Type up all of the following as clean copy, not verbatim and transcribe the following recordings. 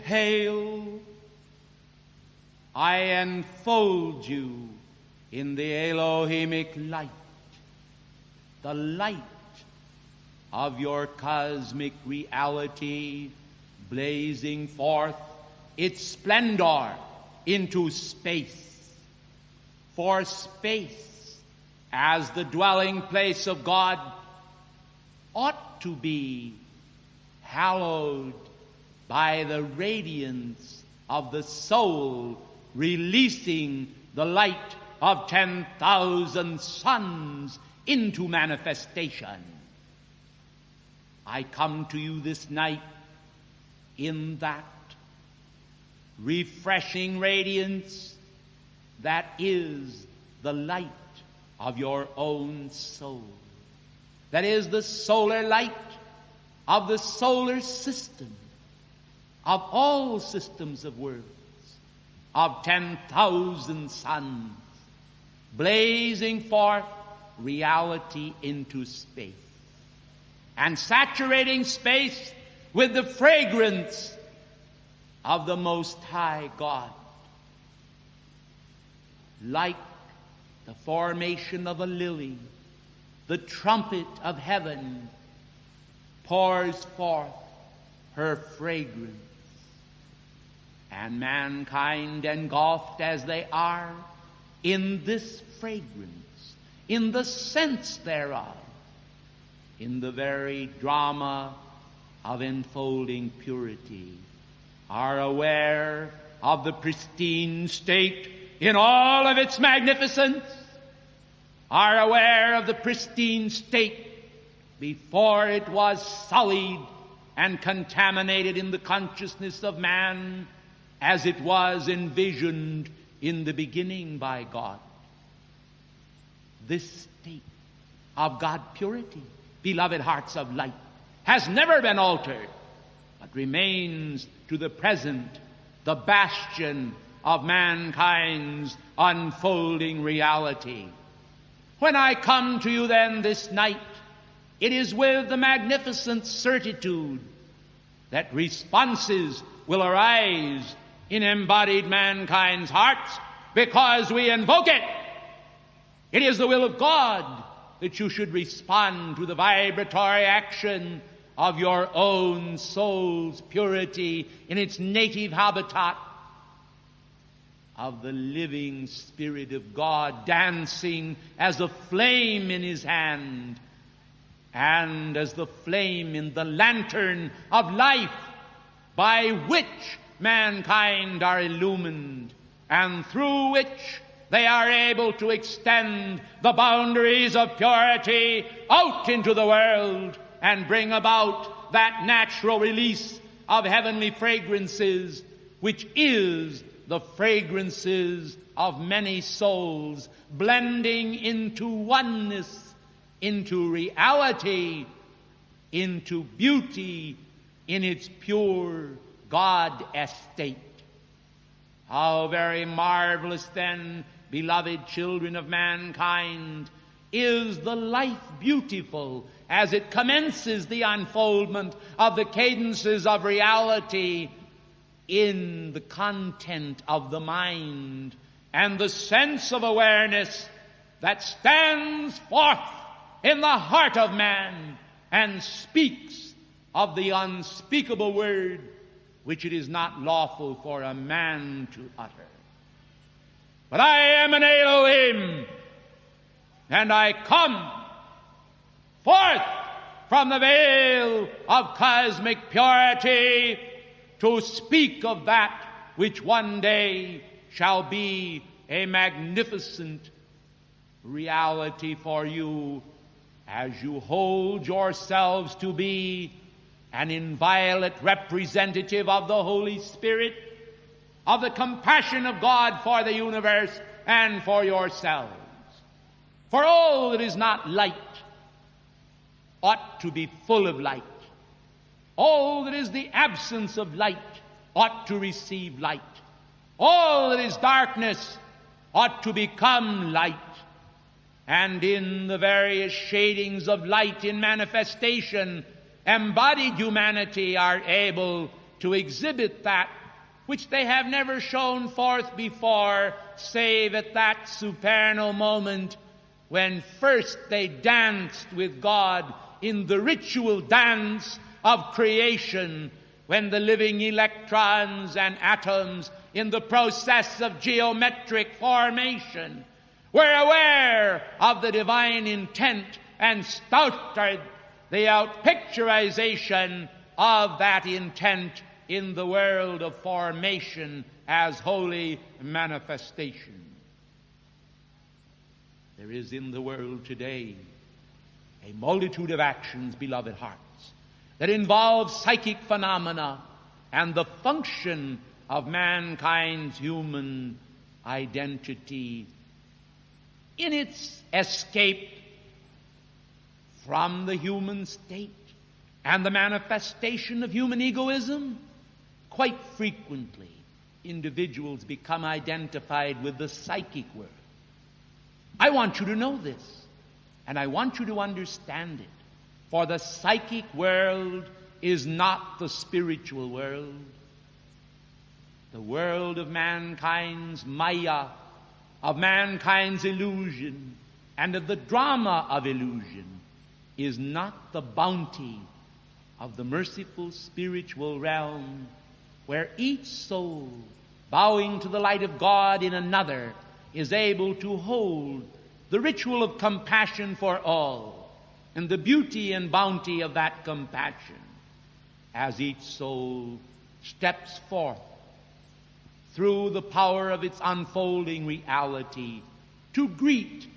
Hail, I enfold you in the Elohimic light, the light of your cosmic reality, blazing forth its splendor into space. For space, as the dwelling place of God, ought to be hallowed by the radiance of the soul, releasing the light of 10,000 suns into manifestation. I come to you this night in that refreshing radiance that is the light of your own soul. That is the solar light of the solar system, of all systems of worlds, of 10,000 suns, blazing forth reality into space, and saturating space with the fragrance of the Most High God. Like the formation of a lily, the trumpet of heaven pours forth her fragrance, and mankind, engulfed as they are in this fragrance, in the sense thereof, in the very drama of enfolding purity, are aware of the pristine state in all of its magnificence, are aware of the pristine state before it was sullied and contaminated in the consciousness of man, as it was envisioned in the beginning by God. This state of God purity, beloved hearts of light, has never been altered, but remains to the present the bastion of mankind's unfolding reality. When I come to you then this night, it is with the magnificent certitude that responses will arise in embodied mankind's hearts because we invoke it. It is the will of God that you should respond to the vibratory action of your own soul's purity in its native habitat of the living Spirit of God, dancing as a flame in his hand and as the flame in the lantern of life by which mankind are illumined and through which they are able to extend the boundaries of purity out into the world and bring about that natural release of heavenly fragrances, which is the fragrances of many souls blending into oneness, into reality, into beauty in its pure God estate. How very marvelous then, beloved children of mankind, is the life beautiful as it commences the unfoldment of the cadences of reality in the content of the mind and the sense of awareness that stands forth in the heart of man and speaks of the unspeakable word which it is not lawful for a man to utter. But I am an Elohim, and I come forth from the veil of cosmic purity to speak of that which one day shall be a magnificent reality for you as you hold yourselves to be an inviolate representative of the Holy Spirit, of the compassion of God for the universe and for yourselves. For all that is not light ought to be full of light. All that is the absence of light ought to receive light. All that is darkness ought to become light. And in the various shadings of light in manifestation, embodied humanity are able to exhibit that which they have never shown forth before, save at that supernal moment when first they danced with God in the ritual dance of creation, when the living electrons and atoms in the process of geometric formation were aware of the divine intent and started the outpicturization of that intent in the world of formation as holy manifestation. There is in the world today a multitude of actions, beloved hearts, that involve psychic phenomena and the function of mankind's human identity in its escape from the human state and the manifestation of human egoism. Quite frequently, individuals become identified with the psychic world. I want you to know this, and I want you to understand it. For the psychic world is not the spiritual world. The world of mankind's maya, of mankind's illusion, and of the drama of illusion is not the bounty of the merciful spiritual realm, where each soul, bowing to the light of God in another, is able to hold the ritual of compassion for all and the beauty and bounty of that compassion as each soul steps forth through the power of its unfolding reality to greet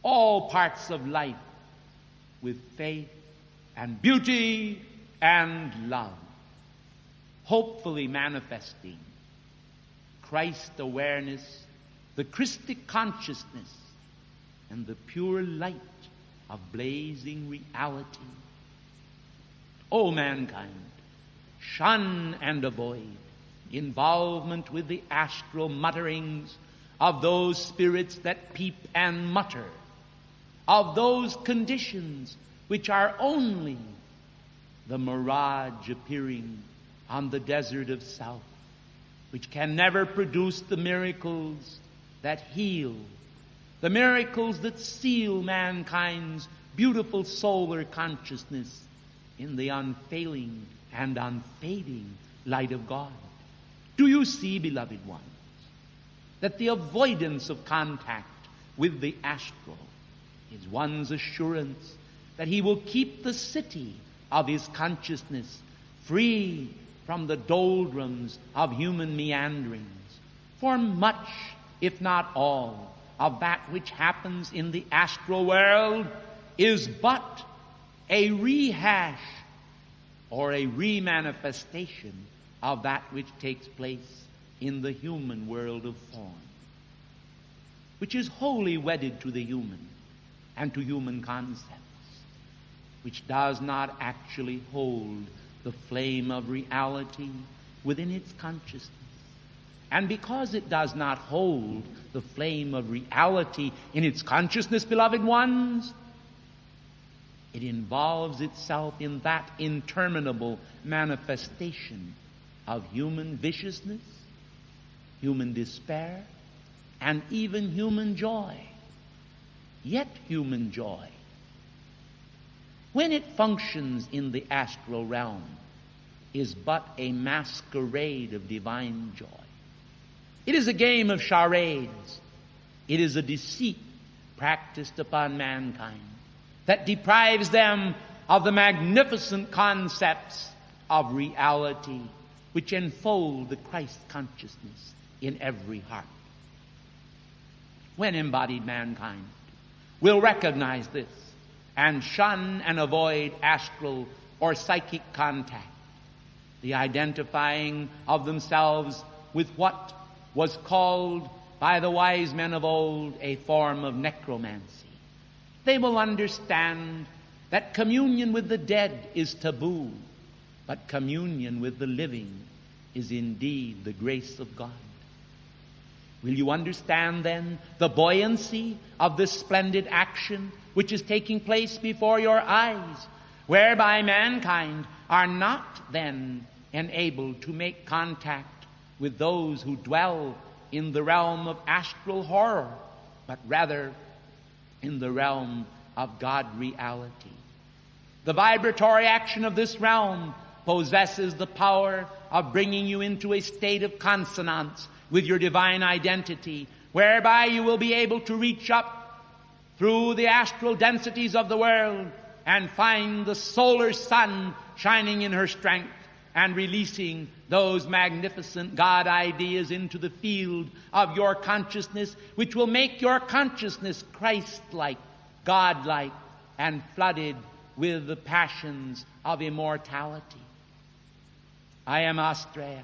all parts of life with faith and beauty and love, hopefully manifesting Christ awareness, the Christic consciousness, and the pure light of blazing reality. O mankind, shun and avoid involvement with the astral mutterings of those spirits that peep and mutter, of those conditions which are only the mirage appearing on the desert of self, which can never produce the miracles that heal, the miracles that seal mankind's beautiful solar consciousness in the unfailing and unfading light of God. Do you see, beloved ones, that the avoidance of contact with the astral is one's assurance that he will keep the city of his consciousness free from the doldrums of human meanderings? For much, if not all, of that which happens in the astral world is but a rehash or a remanifestation of that which takes place in the human world of form, which is wholly wedded to the human and to human concepts, which does not actually hold the flame of reality within its consciousness. And because it does not hold the flame of reality in its consciousness, beloved ones, it involves itself in that interminable manifestation of human viciousness, human despair, and even human joy. Yet human joy, when it functions in the astral realm, is but a masquerade of divine joy. It is a game of charades. It is a deceit practiced upon mankind that deprives them of the magnificent concepts of reality which enfold the Christ consciousness in every heart. When embodied mankind will recognize this and shun and avoid astral or psychic contact, the identifying of themselves with what was called by the wise men of old a form of necromancy, they will understand that communion with the dead is taboo, but communion with the living is indeed the grace of God. Will you understand then the buoyancy of this splendid action which is taking place before your eyes, whereby mankind are not then enabled to make contact with those who dwell in the realm of astral horror, but rather in the realm of God reality. The vibratory action of this realm possesses the power of bringing you into a state of consonance with your divine identity, whereby you will be able to reach up through the astral densities of the world and find the solar sun shining in her strength and releasing those magnificent God ideas into the field of your consciousness, which will make your consciousness Christ-like, God-like, and flooded with the passions of immortality. I am Astrea.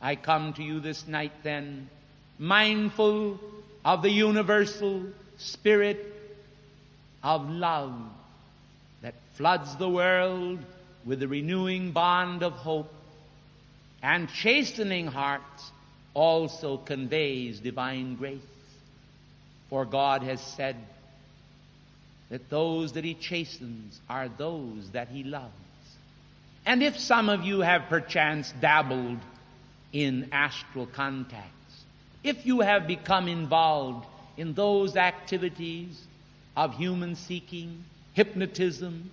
I come to you this night then, mindful of the universal spirit of love that floods the world with the renewing bond of hope, and chastening hearts also conveys divine grace. For God has said that those that He chastens are those that He loves. And if some of you have perchance dabbled in astral contacts, if you have become involved in those activities of human seeking, hypnotism,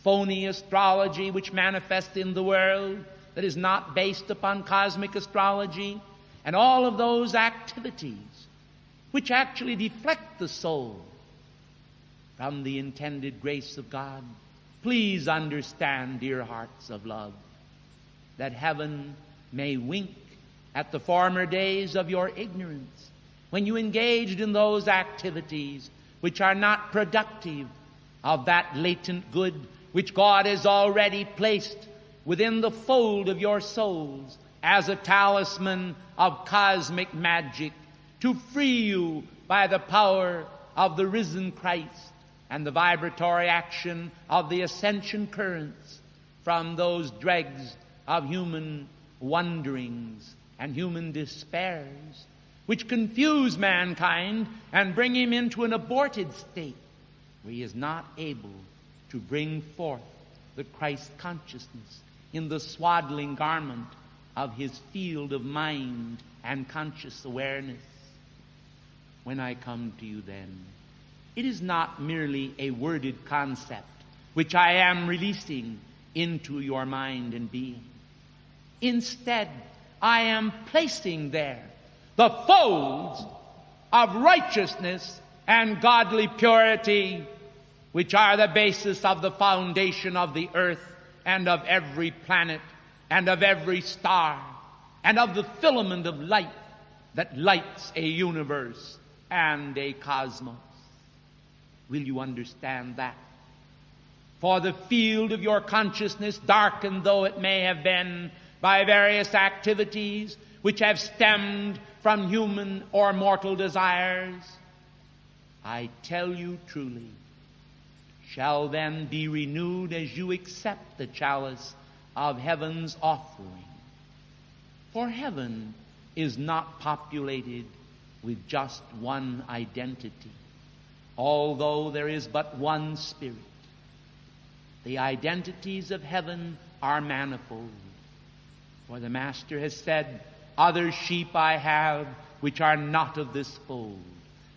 phony astrology which manifests in the world that is not based upon cosmic astrology, and all of those activities which actually deflect the soul from the intended grace of God, please understand, dear hearts of love, that heaven may wink at the former days of your ignorance, when you engaged in those activities which are not productive of that latent good which God has already placed within the fold of your souls as a talisman of cosmic magic to free you by the power of the risen Christ and the vibratory action of the ascension currents from those dregs of human wonderings and human despairs which confuse mankind and bring him into an aborted state where he is not able to bring forth the Christ consciousness in the swaddling garment of his field of mind and conscious awareness. When I come to you then, it is not merely a worded concept which I am releasing into your mind and being. Instead, I am placing there the folds of righteousness and godly purity, which are the basis of the foundation of the earth and of every planet and of every star and of the filament of light that lights a universe and a cosmos. Will you understand that? For the field of your consciousness, darkened though it may have been by various activities which have stemmed from human or mortal desires, I tell you truly, shall then be renewed as you accept the chalice of heaven's offering. For heaven is not populated with just one identity, although there is but one Spirit. The identities of heaven are manifold. For the Master has said, other sheep I have which are not of this fold.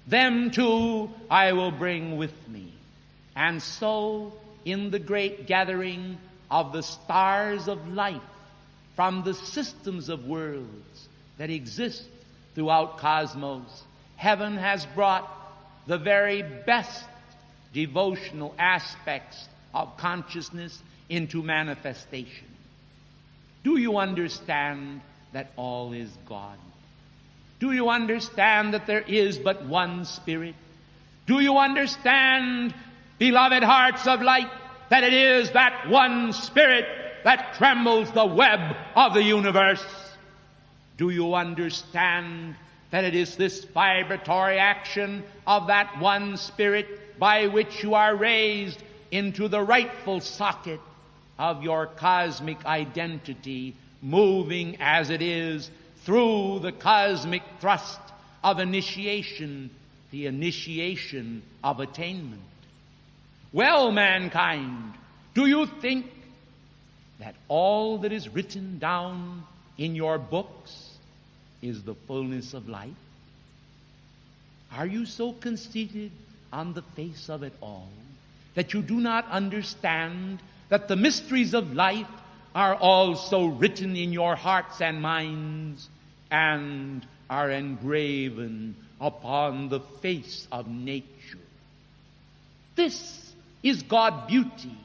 Them too I will bring with me. And so, in the great gathering of the stars of life from the systems of worlds that exist throughout cosmos, heaven has brought the very best devotional aspects of consciousness into manifestation. Do you understand that all is God? Do you understand that there is but one Spirit? Do you understand, beloved hearts of light, that it is that one Spirit that trembles the web of the universe? Do you understand that it is this vibratory action of that one Spirit by which you are raised into the rightful socket of your cosmic identity, moving as it is through the cosmic thrust of initiation, the initiation of attainment? Well, mankind, do you think that all that is written down in your books is the fullness of life? Are you so conceited on the face of it all that you do not understand that the mysteries of life are also written in your hearts and minds and are engraven upon the face of nature? This is God's beauty.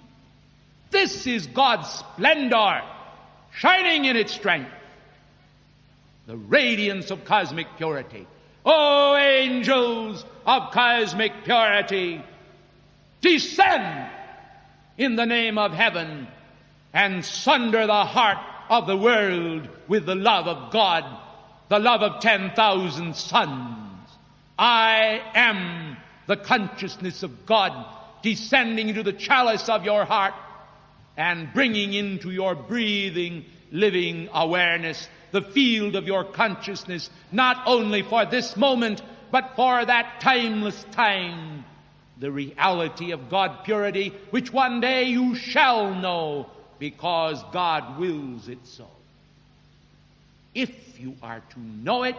This is God's splendor, shining in its strength. The radiance of cosmic purity. O angels of cosmic purity, descend in the name of heaven and sunder the heart of the world with the love of God, the love of 10,000 suns. I am the consciousness of God descending into the chalice of your heart and bringing into your breathing, living awareness the field of your consciousness, not only for this moment, but for that timeless time, the reality of God purity, which one day you shall know because God wills it so. If you are to know it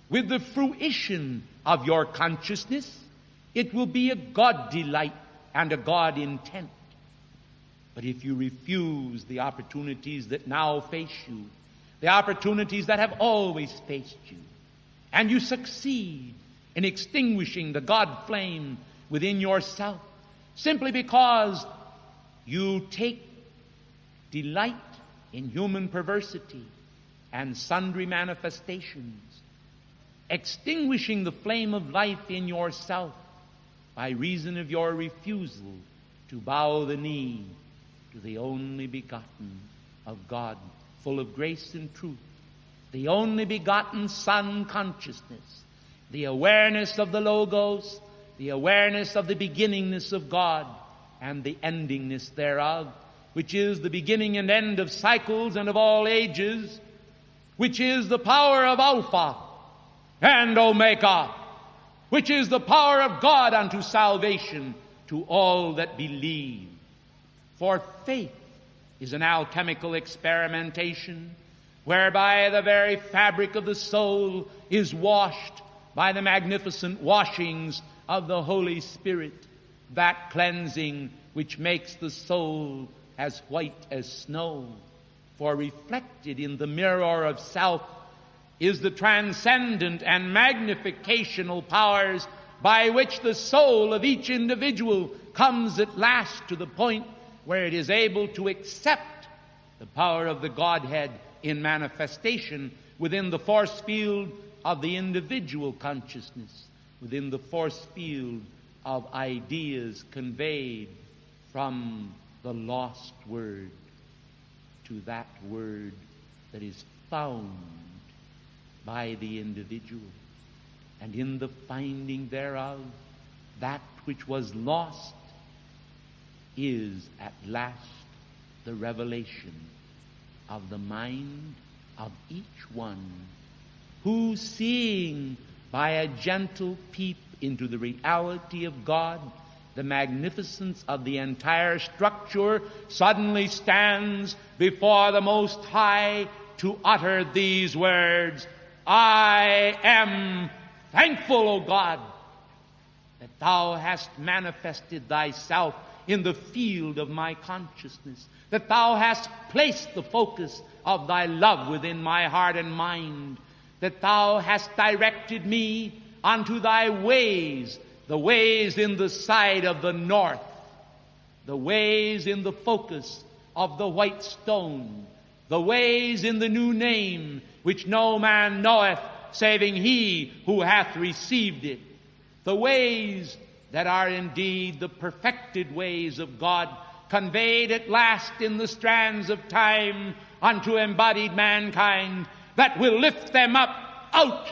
with the fruition of your consciousness, it will be a God delight and a God intent. But if you refuse the opportunities that now face you, the opportunities that have always faced you, and you succeed in extinguishing the God flame within yourself, simply because you take delight in human perversity and sundry manifestations, extinguishing the flame of life in yourself by reason of your refusal to bow the knee to the only begotten of God, full of grace and truth, the only begotten Son consciousness, the awareness of the Logos, the awareness of the beginningness of God and the endingness thereof, which is the beginning and end of cycles and of all ages, which is the power of Alpha and Omega, which is the power of God unto salvation to all that believe. For faith is an alchemical experimentation whereby the very fabric of the soul is washed by the magnificent washings of the Holy Spirit, that cleansing which makes the soul as white as snow. For reflected in the mirror of self is the transcendent and magnificational powers by which the soul of each individual comes at last to the point where it is able to accept the power of the Godhead in manifestation within the force field of the individual consciousness, within the force field of ideas conveyed from the lost word to that word that is found by the individual. And in the finding thereof, that which was lost is at last the revelation of the mind of each one, who, seeing by a gentle peep into the reality of God, the magnificence of the entire structure, suddenly stands before the Most High to utter these words: I am thankful, O God, that Thou hast manifested Thyself in the field of my consciousness, that Thou hast placed the focus of Thy love within my heart and mind, that Thou hast directed me unto Thy ways, the ways in the side of the north, the ways in the focus of the white stone, the ways in the new name, which no man knoweth, saving he who hath received it, the ways that are indeed the perfected ways of God, conveyed at last in the strands of time unto embodied mankind, that will lift them up out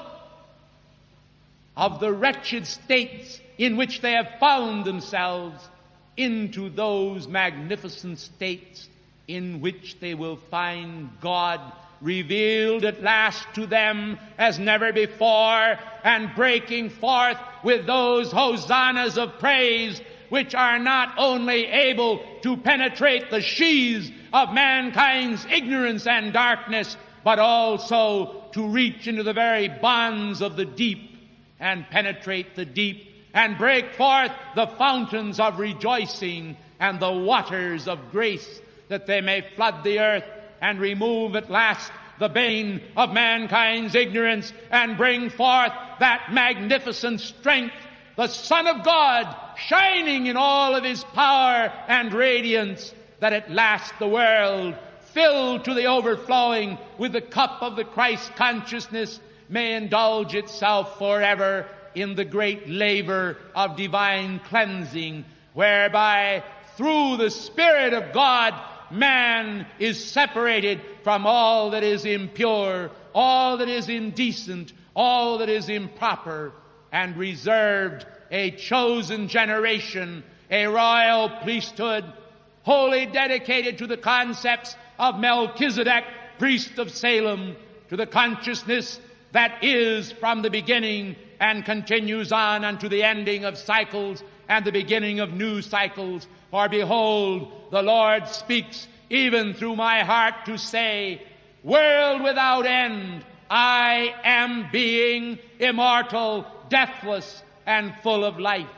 of the wretched states in which they have found themselves into those magnificent states in which they will find God revealed at last to them as never before, and breaking forth with those hosannas of praise which are not only able to penetrate the sheaths of mankind's ignorance and darkness, but also to reach into the very bonds of the deep and penetrate the deep and break forth the fountains of rejoicing and the waters of grace, that they may flood the earth and remove at last the bane of mankind's ignorance and bring forth that magnificent strength, the Son of God, shining in all of his power and radiance, that at last the world, filled to the overflowing with the cup of the Christ consciousness, may indulge itself forever in the great labor of divine cleansing, whereby through the Spirit of God man is separated from all that is impure, all that is indecent, all that is improper, and reserved a chosen generation, a royal priesthood, wholly dedicated to the concepts of Melchizedek, priest of Salem, to the consciousness that is from the beginning and continues on unto the ending of cycles and the beginning of new cycles. For behold, the Lord speaks even through my heart to say, world without end, I am being immortal, deathless, and full of life.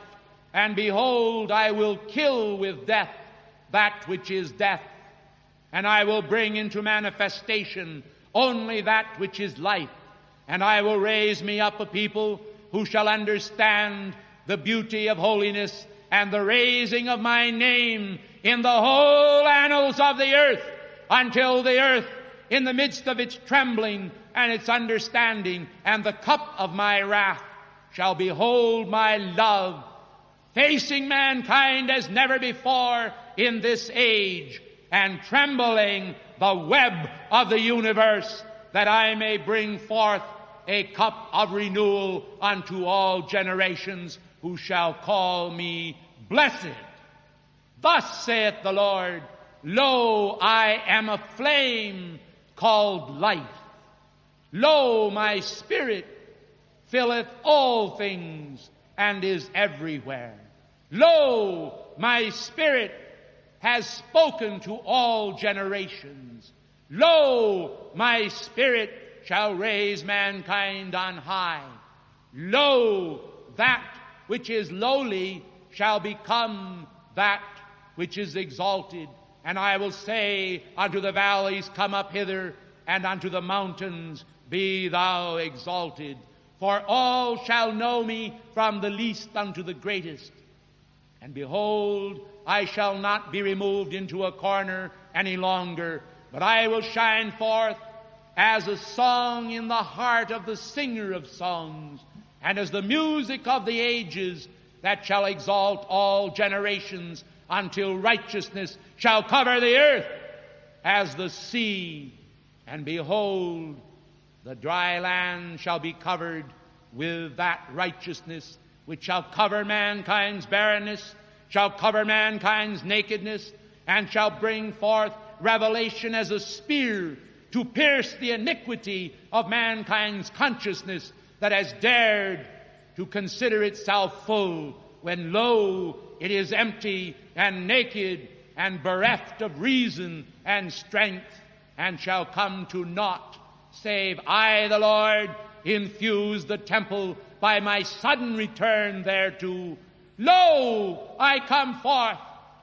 And behold, I will kill with death that which is death, and I will bring into manifestation only that which is life. And I will raise me up a people who shall understand the beauty of holiness and the raising of my name in the whole annals of the earth, until the earth, in the midst of its trembling and its understanding and the cup of my wrath, shall behold my love, facing mankind as never before in this age, and trembling the web of the universe, that I may bring forth a cup of renewal unto all generations, who shall call me blessed. Thus saith the Lord, lo, I am a flame called life. Lo, my spirit filleth all things and is everywhere. Lo, my spirit has spoken to all generations. Lo, my spirit shall raise mankind on high. Lo, that which is lowly shall become that which is exalted. And I will say unto the valleys, come up hither, and unto the mountains, be thou exalted. For all shall know me from the least unto the greatest. And behold, I shall not be removed into a corner any longer, but I will shine forth as a song in the heart of the singer of songs, and as the music of the ages, that shall exalt all generations, until righteousness shall cover the earth as the sea. And behold, the dry land shall be covered with that righteousness, which shall cover mankind's barrenness, shall cover mankind's nakedness, and shall bring forth revelation as a spear to pierce the iniquity of mankind's consciousness, that has dared to consider itself full, when lo, it is empty and naked and bereft of reason and strength, and shall come to naught, save I, the Lord, infuse the temple by my sudden return thereto. Lo, I come forth.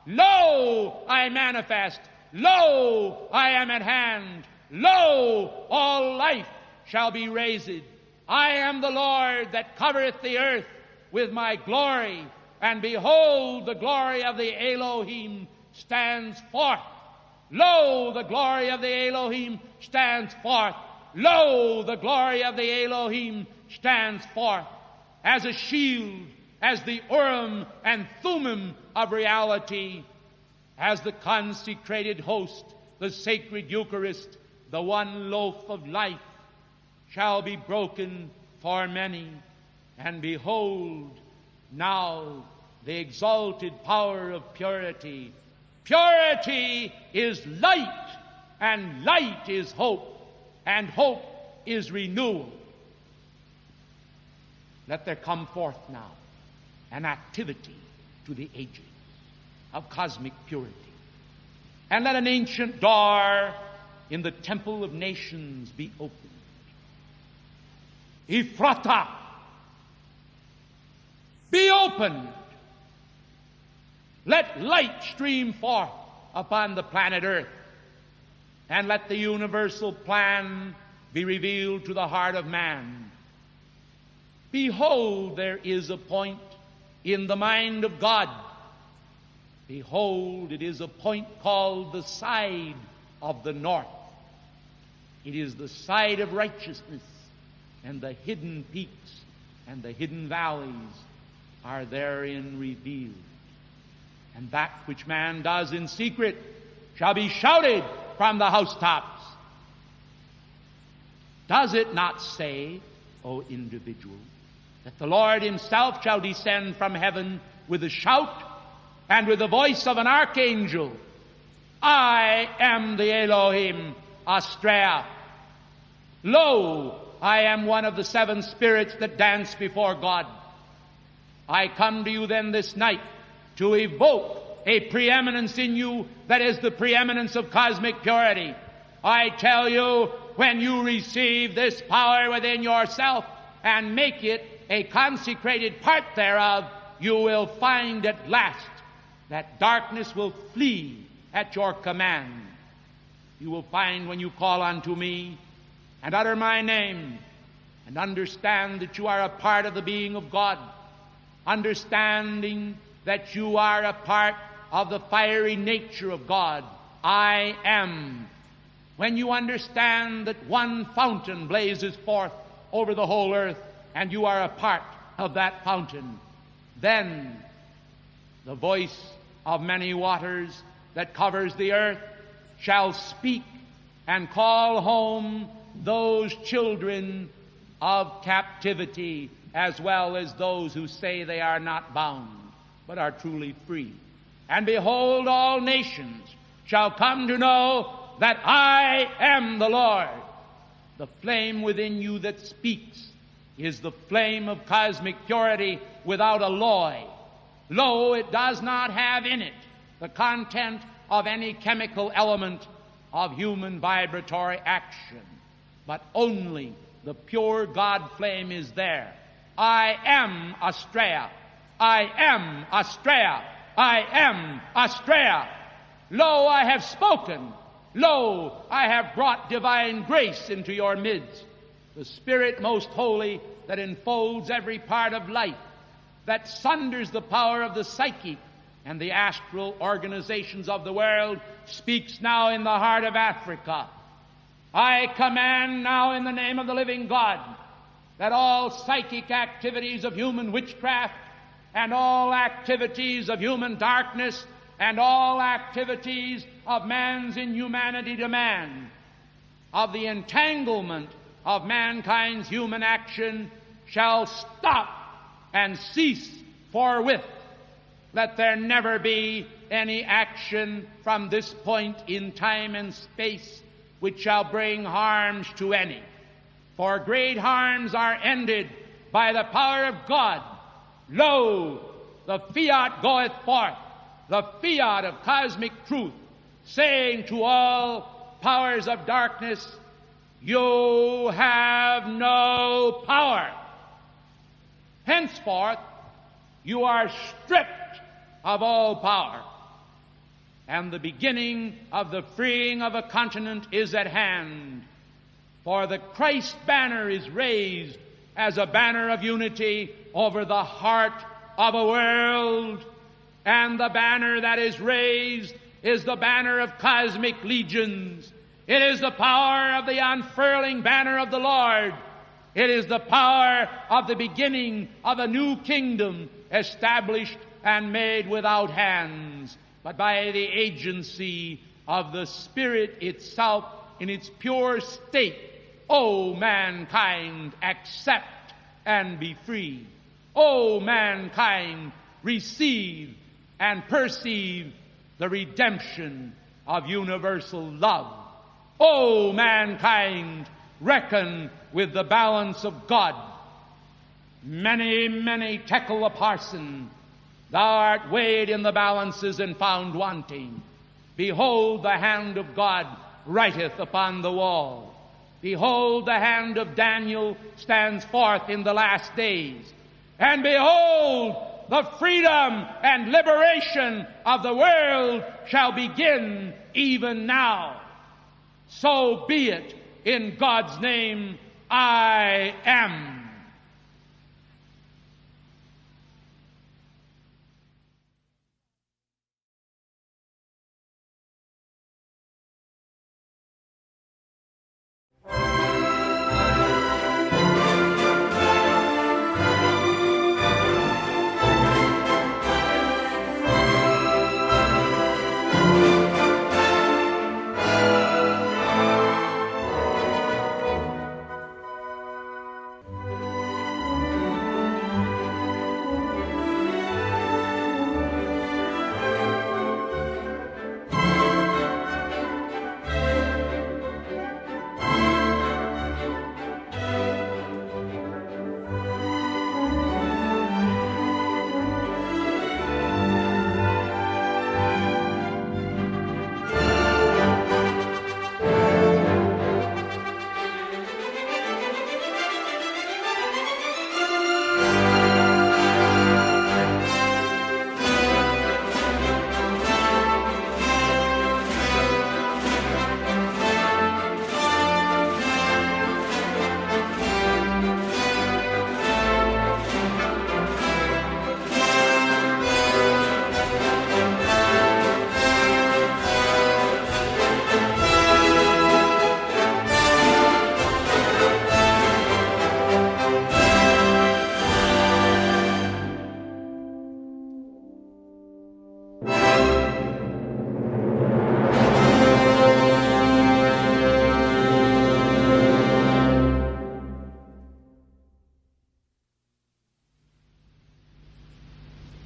Lo, I manifest. Lo, I am at hand. Lo, all life shall be raised. I am the Lord that covereth the earth with my glory, and behold, the glory of the Elohim stands forth. Lo, the glory of the Elohim stands forth. Lo, the glory of the Elohim stands forth as a shield, as the Urim and Thummim of reality, as the consecrated host, the sacred Eucharist, the one loaf of life, shall be broken for many. And behold, now the exalted power of purity. Purity is light, and light is hope. and hope is renewal. Let there come forth now an activity to the ages of cosmic purity. And let an ancient door in the temple of nations be opened. Ephrata, be opened. Let light stream forth upon the planet Earth, and let the universal plan be revealed to the heart of man. Behold, there is a point in the mind of God. Behold, it is a point called the side of the north. It is the side of righteousness, and the hidden peaks and the hidden valleys are therein revealed. And that which man does in secret shall be shouted from the housetops. Does it not say, O individual, that the Lord himself shall descend from heaven with a shout and with the voice of an archangel? I am the Elohim Astrea. Lo, I am one of the 7 spirits that dance before God. I come to you then this night to evoke a preeminence in you that is the preeminence of cosmic purity. I tell you, when you receive this power within yourself and make it a consecrated part thereof, you will find at last that darkness will flee at your command. You will find when you call unto me and utter my name and understand that you are a part of the being of God, understanding that you are a part of the fiery nature of God. I am. When you understand that one fountain blazes forth over the whole earth and you are a part of that fountain, then the voice of many waters that covers the earth shall speak and call home those children of captivity, as well as those who say they are not bound, but are truly free. And behold, all nations shall come to know that I am the Lord. The flame within you that speaks is the flame of cosmic purity without alloy. Lo, it does not have in it the content of any chemical element of human vibratory action, but only the pure God flame is there. I am Astrea. I am Astrea. I am Astrea. Lo, I have spoken. Lo, I have brought divine grace into your midst, the Spirit most holy that enfolds every part of life, that sunders the power of the psychic and the astral organizations of the world, speaks now in the heart of Africa. I command now in the name of the living God that all psychic activities of human witchcraft and all activities of human darkness and all activities of man's inhumanity to man, of the entanglement of mankind's human action, shall stop and cease forthwith. Let there never be any action from this point in time and space which shall bring harms to any. For great harms are ended by the power of God. Lo, the fiat goeth forth, the fiat of cosmic truth, saying to all powers of darkness, you have no power. Henceforth, you are stripped of all power, and the beginning of the freeing of a continent is at hand. For the Christ banner is raised as a banner of unity over the heart of a world, and the banner that is raised is the banner of cosmic legions. It is the power of the unfurling banner of the Lord. It is the power of the beginning of a new kingdom established and made without hands, but by the agency of the Spirit itself in its pure state. O mankind, accept and be free. O mankind, receive and perceive the redemption of universal love. O mankind, reckon with the balance of God. Many, many tekel a parson, thou art weighed in the balances and found wanting. Behold, the hand of God writeth upon the wall. Behold, the hand of Daniel stands forth in the last days. And behold, the freedom and liberation of the world shall begin even now. So be it in God's name. I am.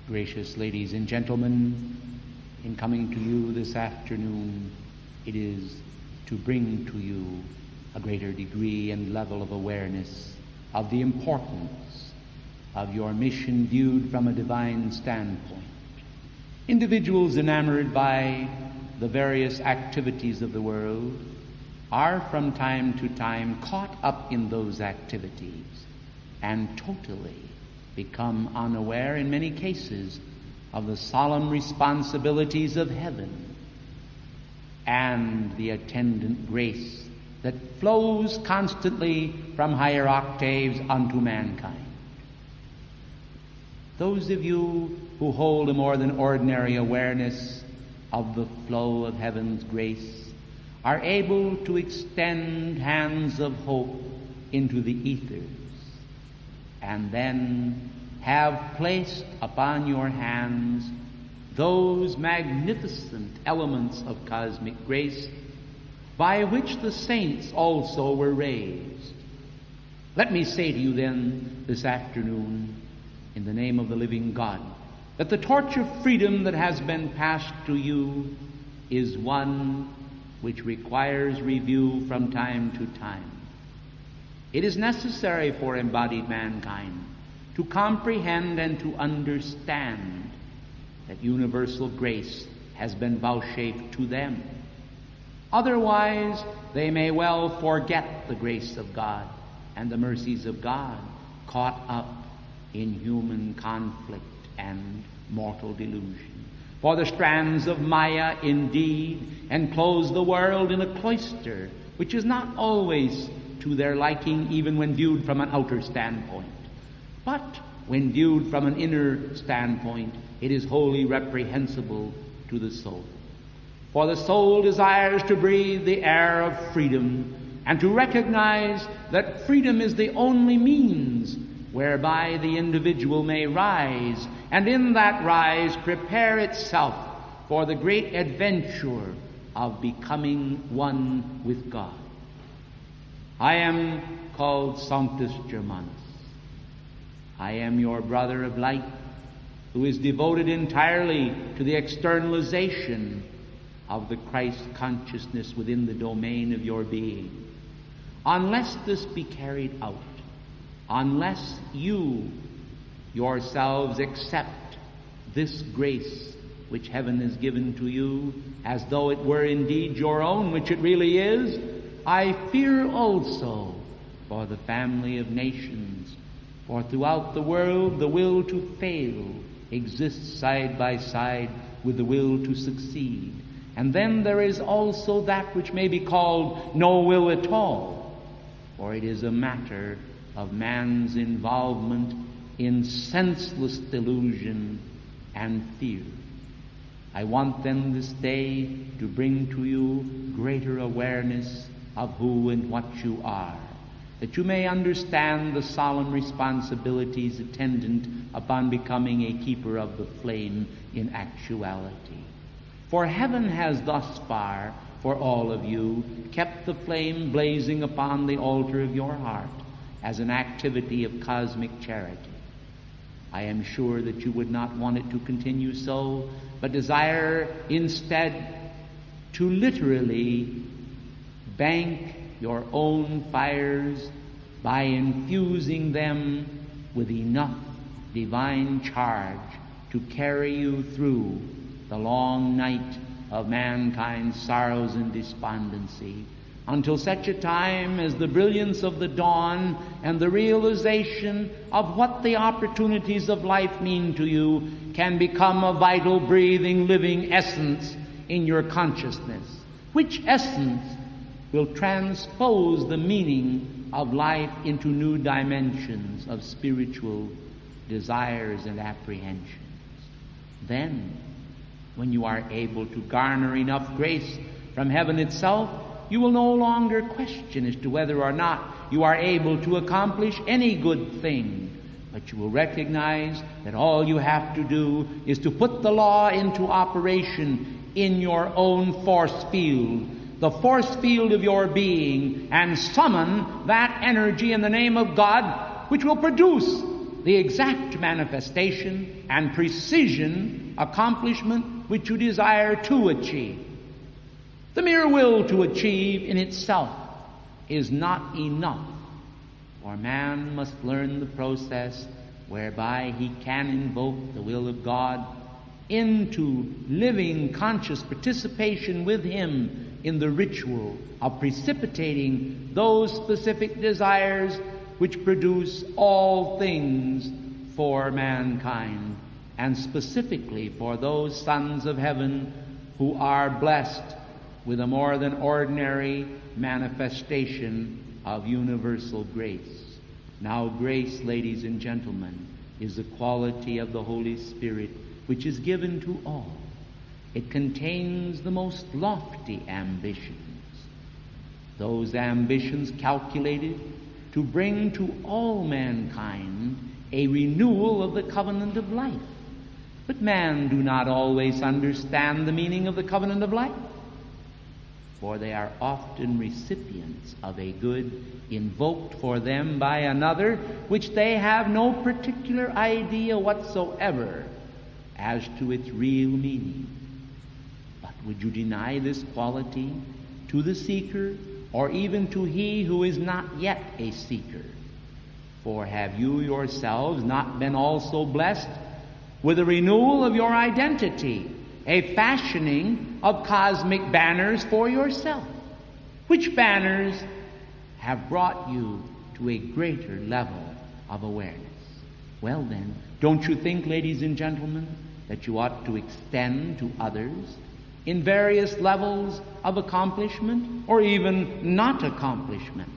Gracious ladies and gentlemen, in coming to you this afternoon, it is to bring to you a greater degree and level of awareness of the importance of your mission viewed from a divine standpoint. Individuals enamored by the various activities of the world are from time to time caught up in those activities and totally become unaware in many cases of the solemn responsibilities of heaven and the attendant grace that flows constantly from higher octaves unto mankind. Those of you who hold a more than ordinary awareness of the flow of heaven's grace are able to extend hands of hope into the ethers, and then have placed upon your hands those magnificent elements of cosmic grace by which the saints also were raised. Let me say to you then this afternoon, in the name of the living God, that the torch of freedom that has been passed to you is one which requires review from time to time. It is necessary for embodied mankind to comprehend and to understand that universal grace has been vouchsafed to them. Otherwise, they may well forget the grace of God and the mercies of God, caught up in human conflict and mortal delusion. For the strands of Maya indeed enclose the world in a cloister, which is not always to their liking, even when viewed from an outer standpoint. But when viewed from an inner standpoint, it is wholly reprehensible to the soul. For the soul desires to breathe the air of freedom and to recognize that freedom is the only means whereby the individual may rise, and in that rise prepare itself for the great adventure of becoming one with God. I am called Sanctus Germanus. I am your brother of light, who is devoted entirely to the externalization of the Christ consciousness within the domain of your being. Unless this be carried out, unless you yourselves accept this grace which heaven has given to you as though it were indeed your own, which it really is, I fear also for the family of nations. For throughout the world the will to fail exists side by side with the will to succeed. And then there is also that which may be called no will at all, for it is a matter of man's involvement in senseless delusion and fear. I want then this day to bring to you greater awareness of who and what you are, that you may understand the solemn responsibilities attendant upon becoming a keeper of the flame in actuality. For heaven has thus far, for all of you, kept the flame blazing upon the altar of your heart as an activity of cosmic charity. I am sure that you would not want it to continue so, but desire instead to literally bank your own fires by infusing them with enough divine charge to carry you through the long night of mankind's sorrows and despondency, until such a time as the brilliance of the dawn and the realization of what the opportunities of life mean to you can become a vital, breathing, living essence in your consciousness, which essence will transpose the meaning of life into new dimensions of spiritual desires and apprehensions. Then, when you are able to garner enough grace from heaven itself, you will no longer question as to whether or not you are able to accomplish any good thing, but you will recognize that all you have to do is to put the law into operation in your own force field, the force field of your being, and summon that energy in the name of God, which will produce the exact manifestation and precision accomplishment which you desire to achieve. The mere will to achieve in itself is not enough, for man must learn the process whereby he can invoke the will of God into living conscious participation with him in the ritual of precipitating those specific desires which produce all things for mankind, and specifically for those sons of heaven who are blessed with a more than ordinary manifestation of universal grace. Now, grace, ladies and gentlemen, is a quality of the Holy Spirit which is given to all. It contains the most lofty ambitions, those ambitions calculated to bring to all mankind a renewal of the covenant of life. But man do not always understand the meaning of the covenant of life, for they are often recipients of a good invoked for them by another, which they have no particular idea whatsoever as to its real meaning. But would you deny this quality to the seeker, or even to he who is not yet a seeker? For have you yourselves not been also blessed with a renewal of your identity, a fashioning of cosmic banners for yourself, which banners have brought you to a greater level of awareness? Well then, don't you think, ladies and gentlemen, that you ought to extend to others in various levels of accomplishment, or even not accomplishment,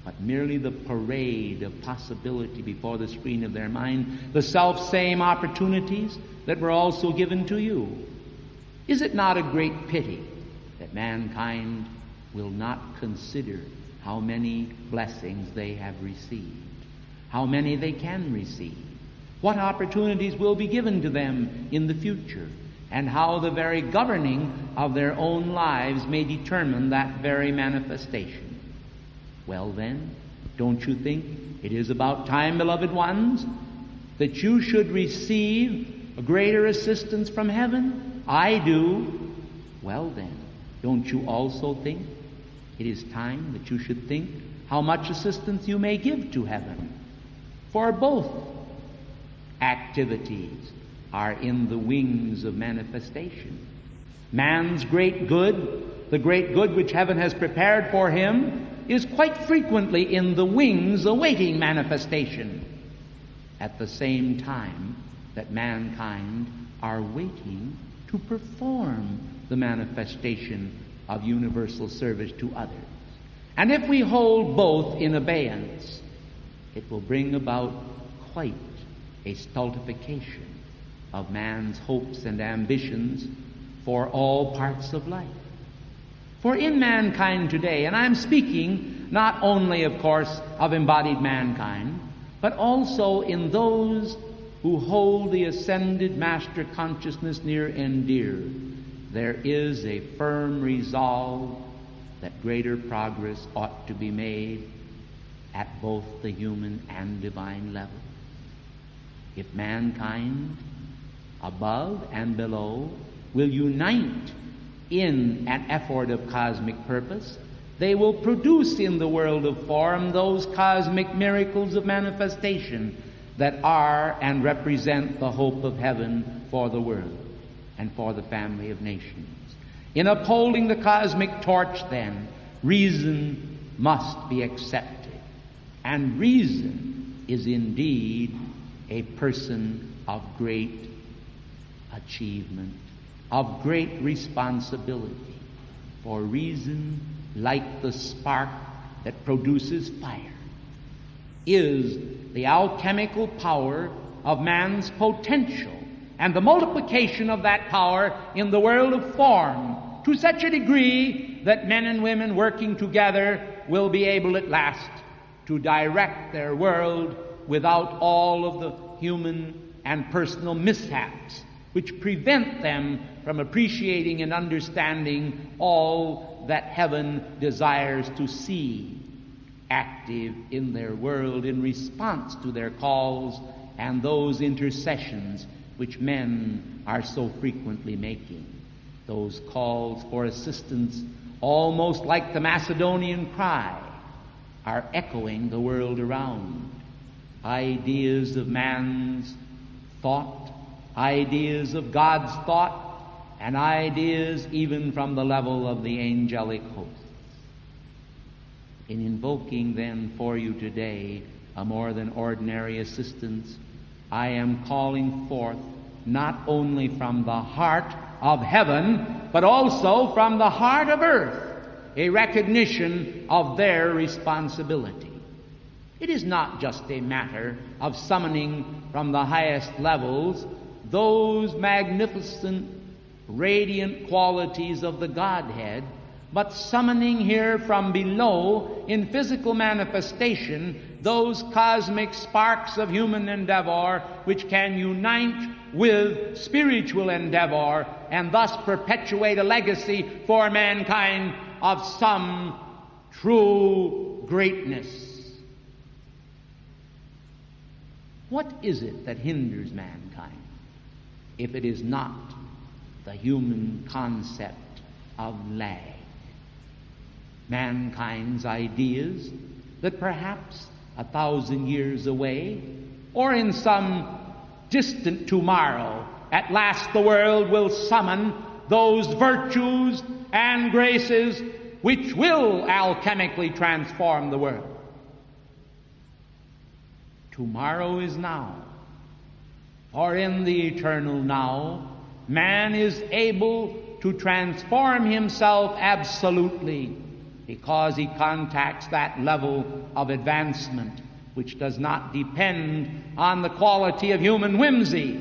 but merely the parade of possibility before the screen of their mind, the self-same opportunities that were also given to you? Is it not a great pity that mankind will not consider how many blessings they have received, how many they can receive, what opportunities will be given to them in the future, and how the very governing of their own lives may determine that very manifestation? Well then, don't you think it is about time, beloved ones, that you should receive a greater assistance from heaven? I do. Well then, don't you also think it is time that you should think how much assistance you may give to heaven? For both activities are in the wings of manifestation. Man's great good, the great good which heaven has prepared for him, is quite frequently in the wings awaiting manifestation, at the same time that mankind are waiting to perform the manifestation of universal service to others. And if we hold both in abeyance, it will bring about quite a stultification of man's hopes and ambitions for all parts of life. For in mankind today, and I'm speaking not only, of course, of embodied mankind, but also in those who hold the ascended master consciousness near and dear, there is a firm resolve that greater progress ought to be made at both the human and divine level. If mankind, above and below, will unite in an effort of cosmic purpose, they will produce in the world of form those cosmic miracles of manifestation that are and represent the hope of heaven for the world and for the family of nations. In upholding the cosmic torch, then, reason must be accepted. And reason is indeed a person of great achievement, of great responsibility. For reason, like the spark that produces fire, is the alchemical power of man's potential, and the multiplication of that power in the world of form to such a degree that men and women working together will be able at last to direct their world without all of the human and personal mishaps which prevent them from appreciating and understanding all that heaven desires to see active in their world in response to their calls and those intercessions which men are so frequently making. Those calls for assistance, almost like the Macedonian cry, are echoing the world around. Ideas of man's thought, ideas of God's thought, and ideas even from the level of the angelic hosts. In invoking then for you today a more than ordinary assistance, I am calling forth not only from the heart of heaven, but also from the heart of earth, a recognition of their responsibility. It is not just a matter of summoning from the highest levels those magnificent, radiant qualities of the Godhead, but summoning here from below in physical manifestation those cosmic sparks of human endeavor which can unite with spiritual endeavor and thus perpetuate a legacy for mankind of some true greatness. What is it that hinders mankind if it is not the human concept of lag? Mankind's ideas that perhaps 1,000 years away, or in some distant tomorrow, at last the world will summon those virtues and graces which will alchemically transform the world. Tomorrow is now, for in the eternal now, man is able to transform himself absolutely, because he contacts that level of advancement which does not depend on the quality of human whimsy,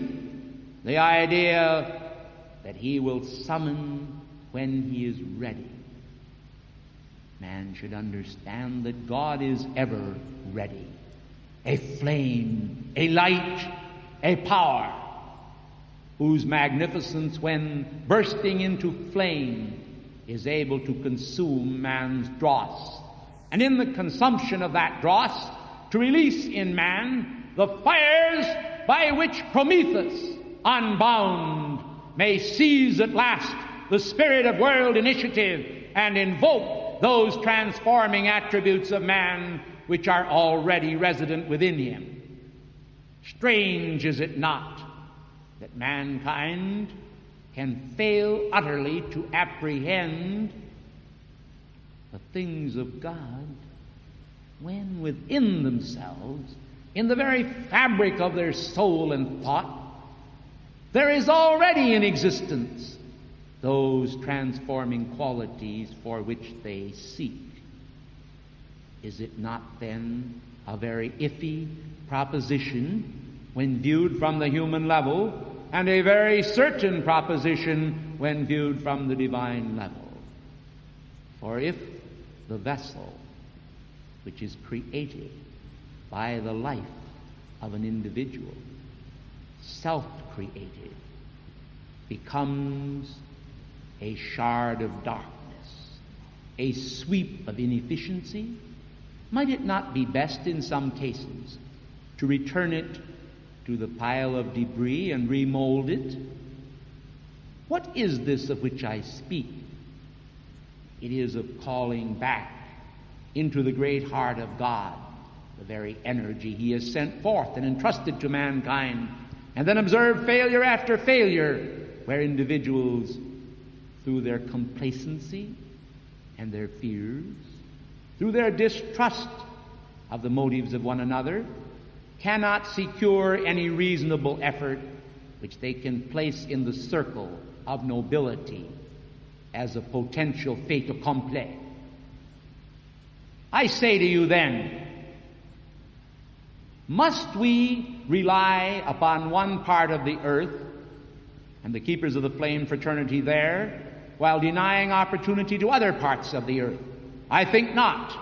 the idea that he will summon when he is ready. Man should understand that God is ever ready, a flame, a light, a power, whose magnificence, when bursting into flame, is able to consume man's dross, and in the consumption of that dross, to release in man the fires by which Prometheus, unbound, may seize at last the spirit of world initiative and invoke those transforming attributes of man which are already resident within him. Strange is it not that mankind can fail utterly to apprehend the things of God when within themselves, in the very fabric of their soul and thought, there is already in existence those transforming qualities for which they seek. Is it not then a very iffy proposition when viewed from the human level, and a very certain proposition when viewed from the divine level? For if the vessel which is created by the life of an individual, self-created, becomes a shard of darkness, a sweep of inefficiency, might it not be best in some cases to return it to the pile of debris and remold it? What is this of which I speak? It is of calling back into the great heart of God the very energy he has sent forth and entrusted to mankind, and then observe failure after failure where individuals, through their complacency and their fears, through their distrust of the motives of one another, cannot secure any reasonable effort which they can place in the circle of nobility as a potential fait accompli. I say to you then, must we rely upon one part of the earth and the keepers of the flame fraternity there, while denying opportunity to other parts of the earth? I think not.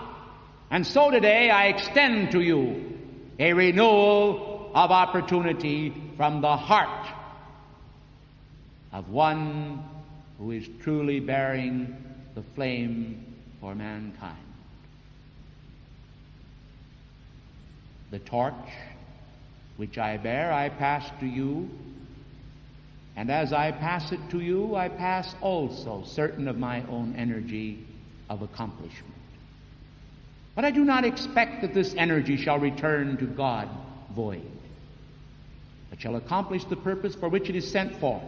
And so today I extend to you a renewal of opportunity from the heart of one who is truly bearing the flame for mankind. The torch which I bear, I pass to you, and as I pass it to you, I pass also certain of my own energy of accomplishment. But I do not expect that this energy shall return to God void, but shall accomplish the purpose for which it is sent forth.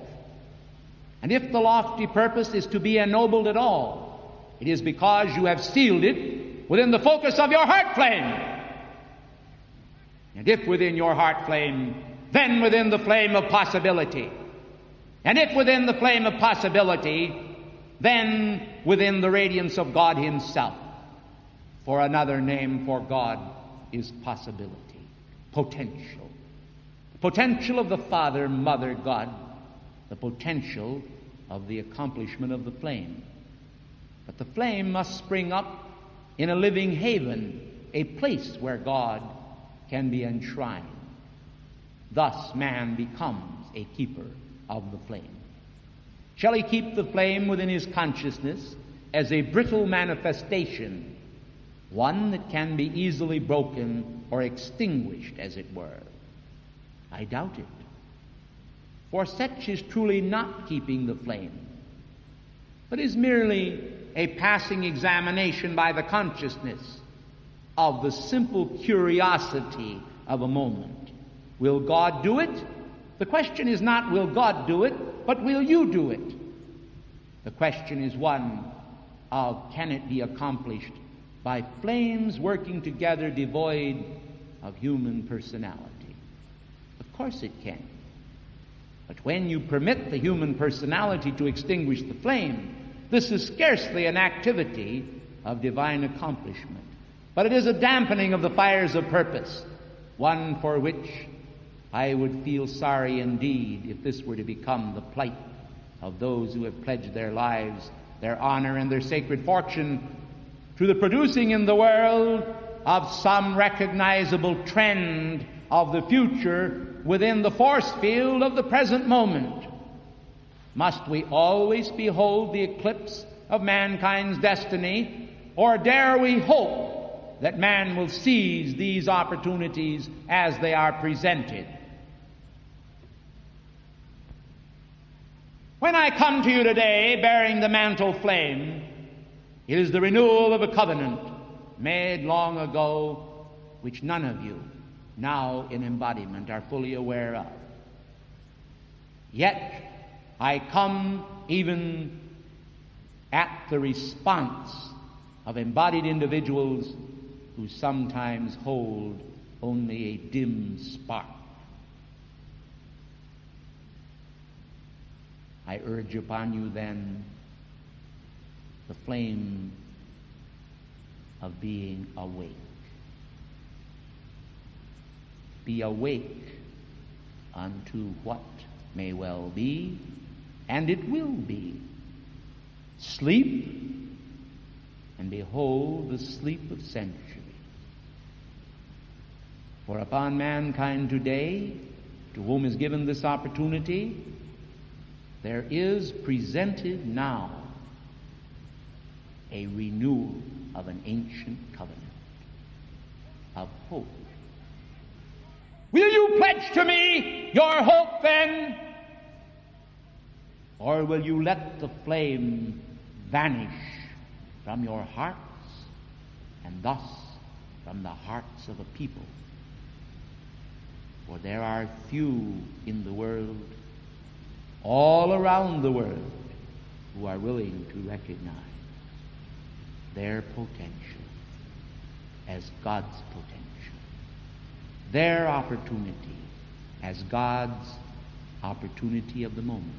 And if the lofty purpose is to be ennobled at all, it is because you have sealed it within the focus of your heart flame. And if within your heart flame, then within the flame of possibility. And if within the flame of possibility, then within the radiance of God himself. For another name for God is possibility, potential. The potential of the Father, Mother, God, the potential of the accomplishment of the flame. But the flame must spring up in a living haven, a place where God can be enshrined. Thus man becomes a keeper of the flame. Shall he keep the flame within his consciousness as a brittle manifestation, one that can be easily broken or extinguished, as it were? I doubt it. For such is truly not keeping the flame, but is merely a passing examination by the consciousness of the simple curiosity of a moment. Will God do it? The question is not, will God do it, but will you do it? The question is one of, can it be accomplished by flames working together devoid of human personality? Of course it can. But when you permit the human personality to extinguish the flame, this is scarcely an activity of divine accomplishment, but it is a dampening of the fires of purpose, one for which I would feel sorry indeed if this were to become the plight of those who have pledged their lives, their honor, and their sacred fortune to the producing in the world of some recognizable trend of the future within the force field of the present moment. Must we always behold the eclipse of mankind's destiny, or dare we hope that man will seize these opportunities as they are presented? When I come to you today bearing the mantle flame, it is the renewal of a covenant made long ago, which none of you now in embodiment are fully aware of. Yet I come even at the response of embodied individuals who sometimes hold only a dim spark. I urge upon you then the flame of being awake. Be awake unto what may well be, and it will be. Sleep, and behold the sleep of centuries. For upon mankind today, to whom is given this opportunity, there is presented now a renewal of an ancient covenant of hope. Will you pledge to me your hope then? Or will you let the flame vanish from your hearts and thus from the hearts of a people? For there are few in the world, all around the world, who are willing to recognize their potential as God's potential, their opportunity as God's opportunity of the moment.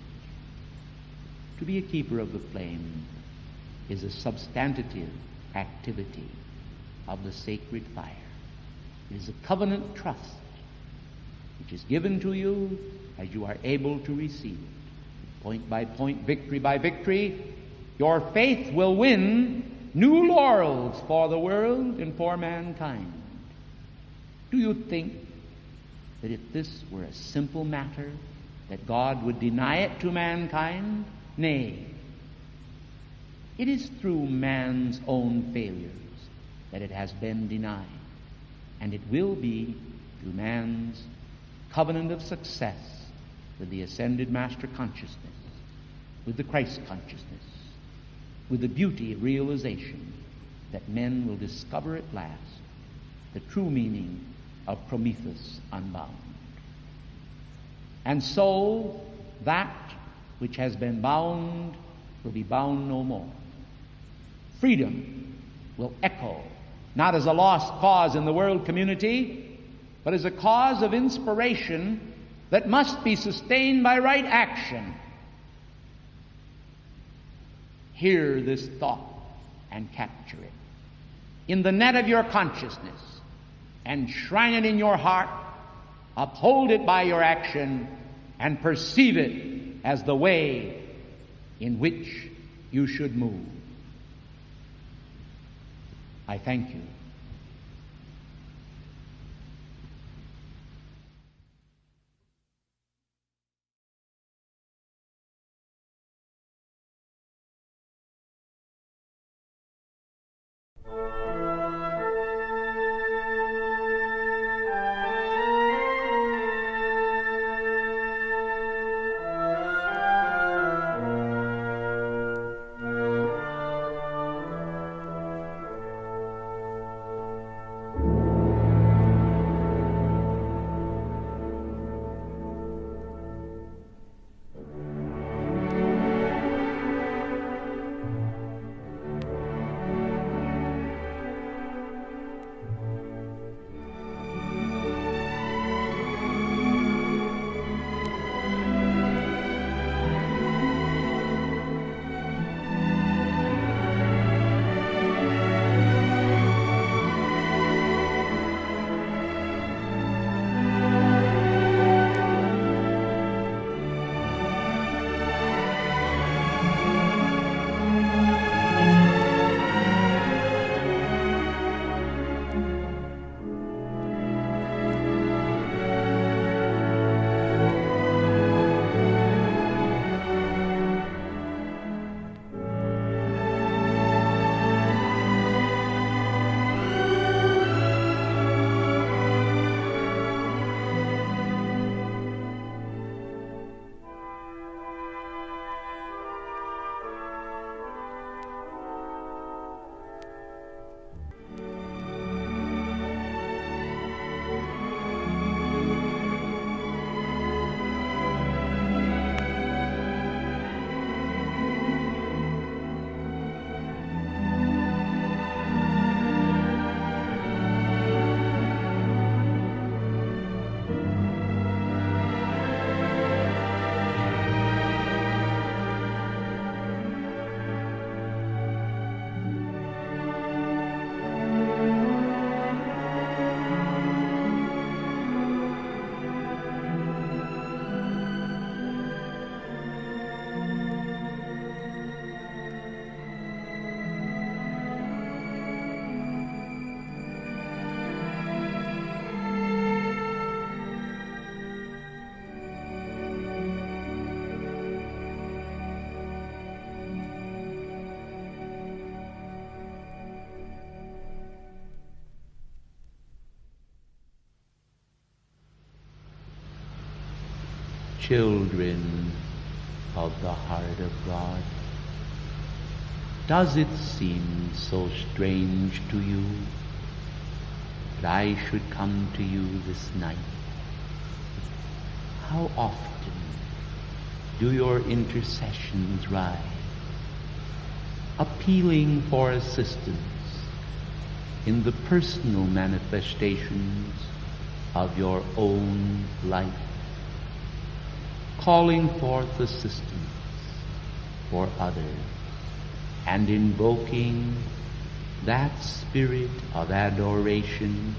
To be a keeper of the flame is a substantive activity of the sacred fire. It is a covenant trust which is given to you as you are able to receive it. Point by point, victory by victory, your faith will win new laurels for the world and for mankind. Do you think that if this were a simple matter, that God would deny it to mankind? Nay, it is through man's own failures that it has been denied, and it will be through man's covenant of success with the ascended master consciousness, with the Christ consciousness, with the beauty of realization, that men will discover at last the true meaning of Prometheus unbound. And so that which has been bound will be bound no more. Freedom will echo, not as a lost cause in the world community, but as a cause of inspiration that must be sustained by right action. Hear this thought and capture it in the net of your consciousness, enshrine it in your heart, uphold it by your action, and perceive it as the way in which you should move. I thank you. children of the heart of God, does it seem so strange to you that I should come to you this night? How often do your intercessions rise, appealing for assistance in the personal manifestations of your own life, calling forth assistance for others, and invoking that spirit of adoration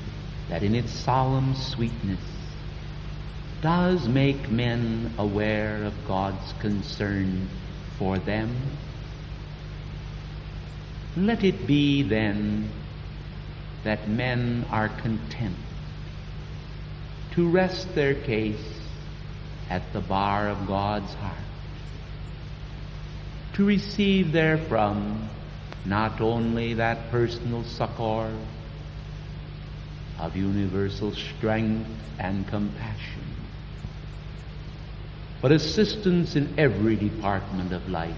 that in its solemn sweetness does make men aware of God's concern for them? Let it be then that men are content to rest their case at the bar of God's heart, to receive therefrom not only that personal succor of universal strength and compassion, but assistance in every department of life,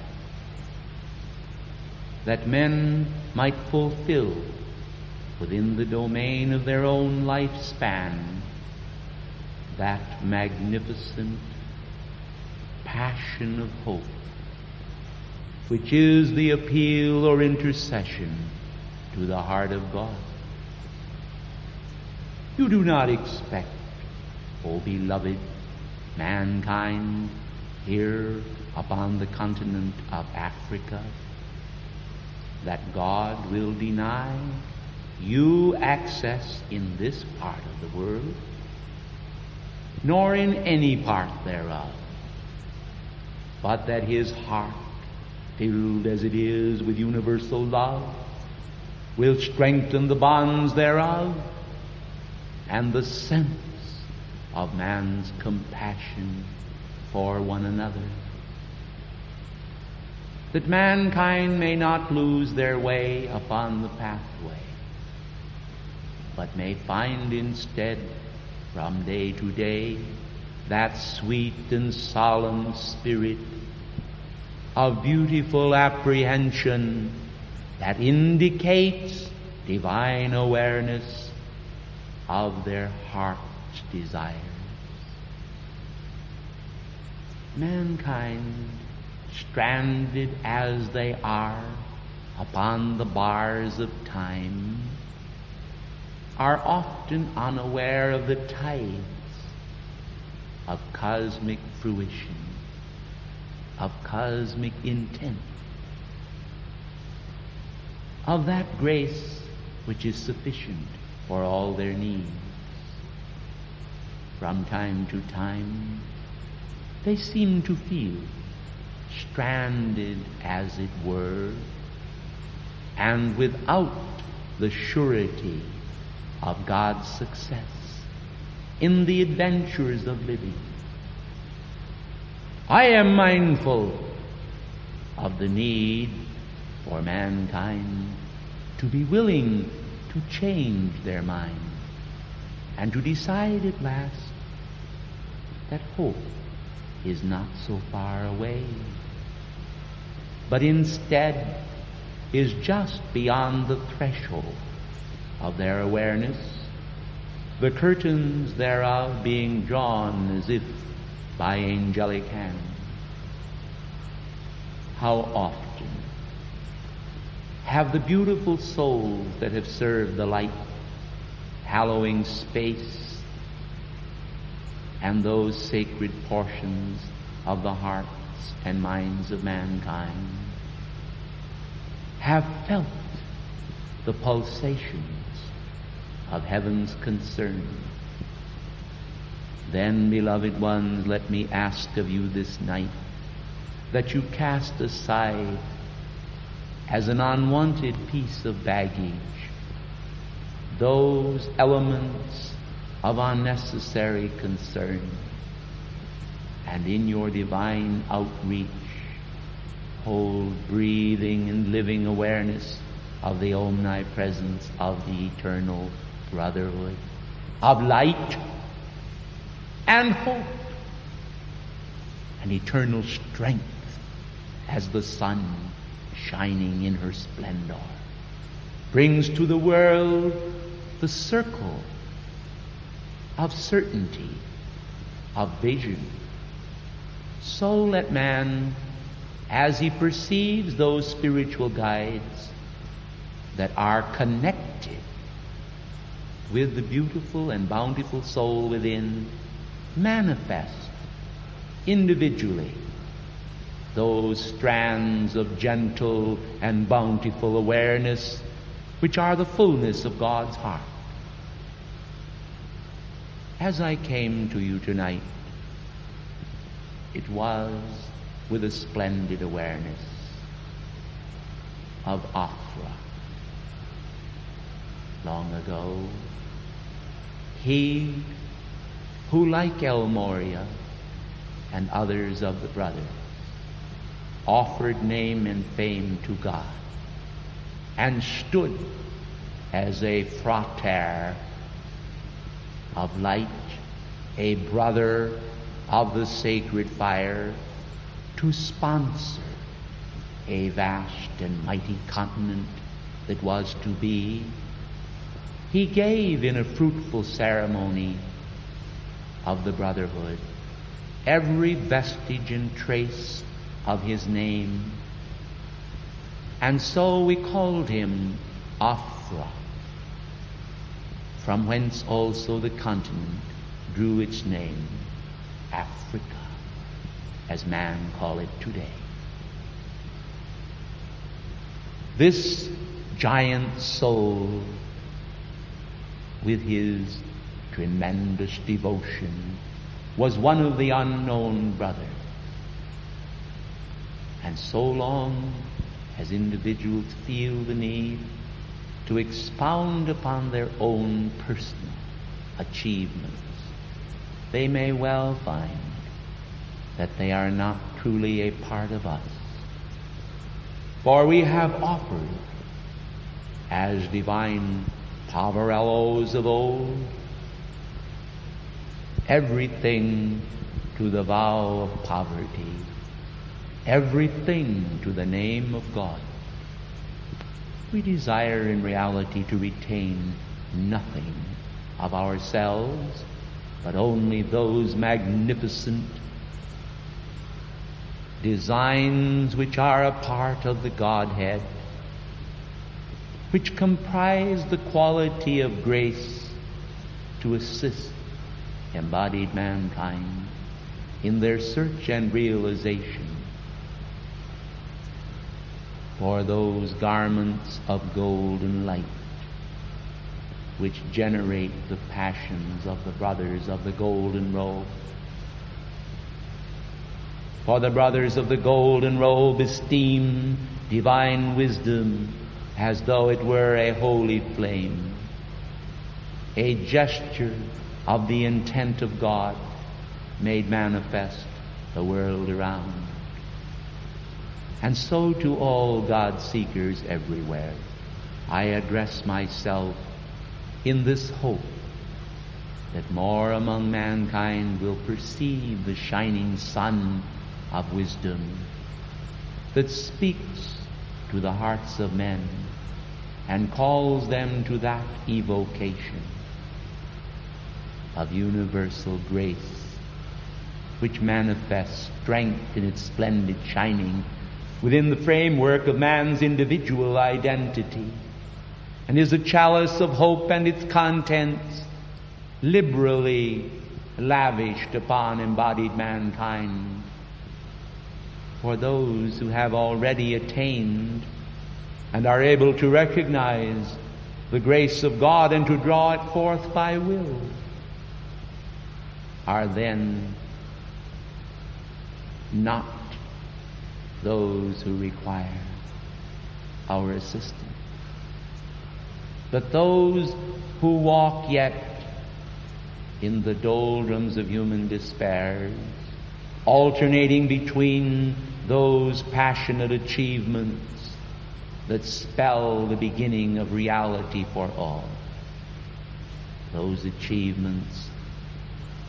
that men might fulfill within the domain of their own lifespan that magnificent passion of hope, which is the appeal or intercession to the heart of God. You do not expect, O beloved mankind here upon the continent of Africa, that God will deny you access in this part of the world, nor in any part thereof, but that his heart, filled as it is with universal love, will strengthen the bonds thereof and the sense of man's compassion for one another, that mankind may not lose their way upon the pathway, but may find instead from day to day that sweet and solemn spirit of beautiful apprehension that indicates divine awareness of their heart's desires. Mankind, stranded as they are upon the bars of time, are often unaware of the tides of cosmic fruition, of cosmic intent, of that grace which is sufficient for all their needs. From time to time, they seem to feel stranded, as it were, and without the surety of God's success in the adventures of living. I am mindful of the need for mankind to be willing to change their mind and to decide at last that hope is not so far away, but instead is just beyond the threshold of their awareness, the curtains thereof being drawn as if by angelic hand. How often have the beautiful souls that have served the light, hallowing space, and those sacred portions of the hearts and minds of mankind, have felt the pulsations of heaven's concern. Then, beloved ones, let me ask of you this night that you cast aside as an unwanted piece of baggage those elements of unnecessary concern, and in your divine outreach hold breathing and living awareness of the omnipresence of the eternal brotherhood, of light and hope, and eternal strength as the sun shining in her splendor brings to the world the circle of certainty, of vision. So let man, as he perceives those spiritual guides that are connected with the beautiful and bountiful soul within, manifest individually those strands of gentle and bountiful awareness which are the fullness of God's heart. As I came to you tonight, it was with a splendid awareness of Accra. Long ago, he who, like El Moria and others of the brothers, offered name and fame to God and stood as a frater of light, a brother of the sacred fire, to sponsor a vast and mighty continent that was to be. He gave in a fruitful ceremony of the Brotherhood every vestige and trace of his name, and so we called him Accra, from whence also the continent drew its name, Africa, as man call it today. This giant soul, with his tremendous devotion, was one of the unknown brothers. And so long as individuals feel the need to expound upon their own personal achievements, they may well find that they are not truly a part of us. For we have offered, as divine Tourelles of old, everything to the vow of poverty, everything to the name of God. We desire in reality to retain nothing of ourselves, but only those magnificent designs which are a part of the Godhead, which comprise the quality of grace to assist embodied mankind in their search and realization for those garments of golden light which generate the passions of the brothers of the golden robe. For the brothers of the golden robe esteem divine wisdom as though it were a holy flame, a gesture of the intent of God made manifest the world around. And so to all God-seekers everywhere, I address myself in this hope that more among mankind will perceive the shining sun of wisdom that speaks to the hearts of men and calls them to that evocation of universal grace which manifests strength in its splendid shining within the framework of man's individual identity, and is a chalice of hope and its contents liberally lavished upon embodied mankind for those who have already attained and are able to recognize the grace of God and to draw it forth by will, are then not those who require our assistance, but those who walk yet in the doldrums of human despairs, alternating between those passionate achievements that spell the beginning of reality for all, those achievements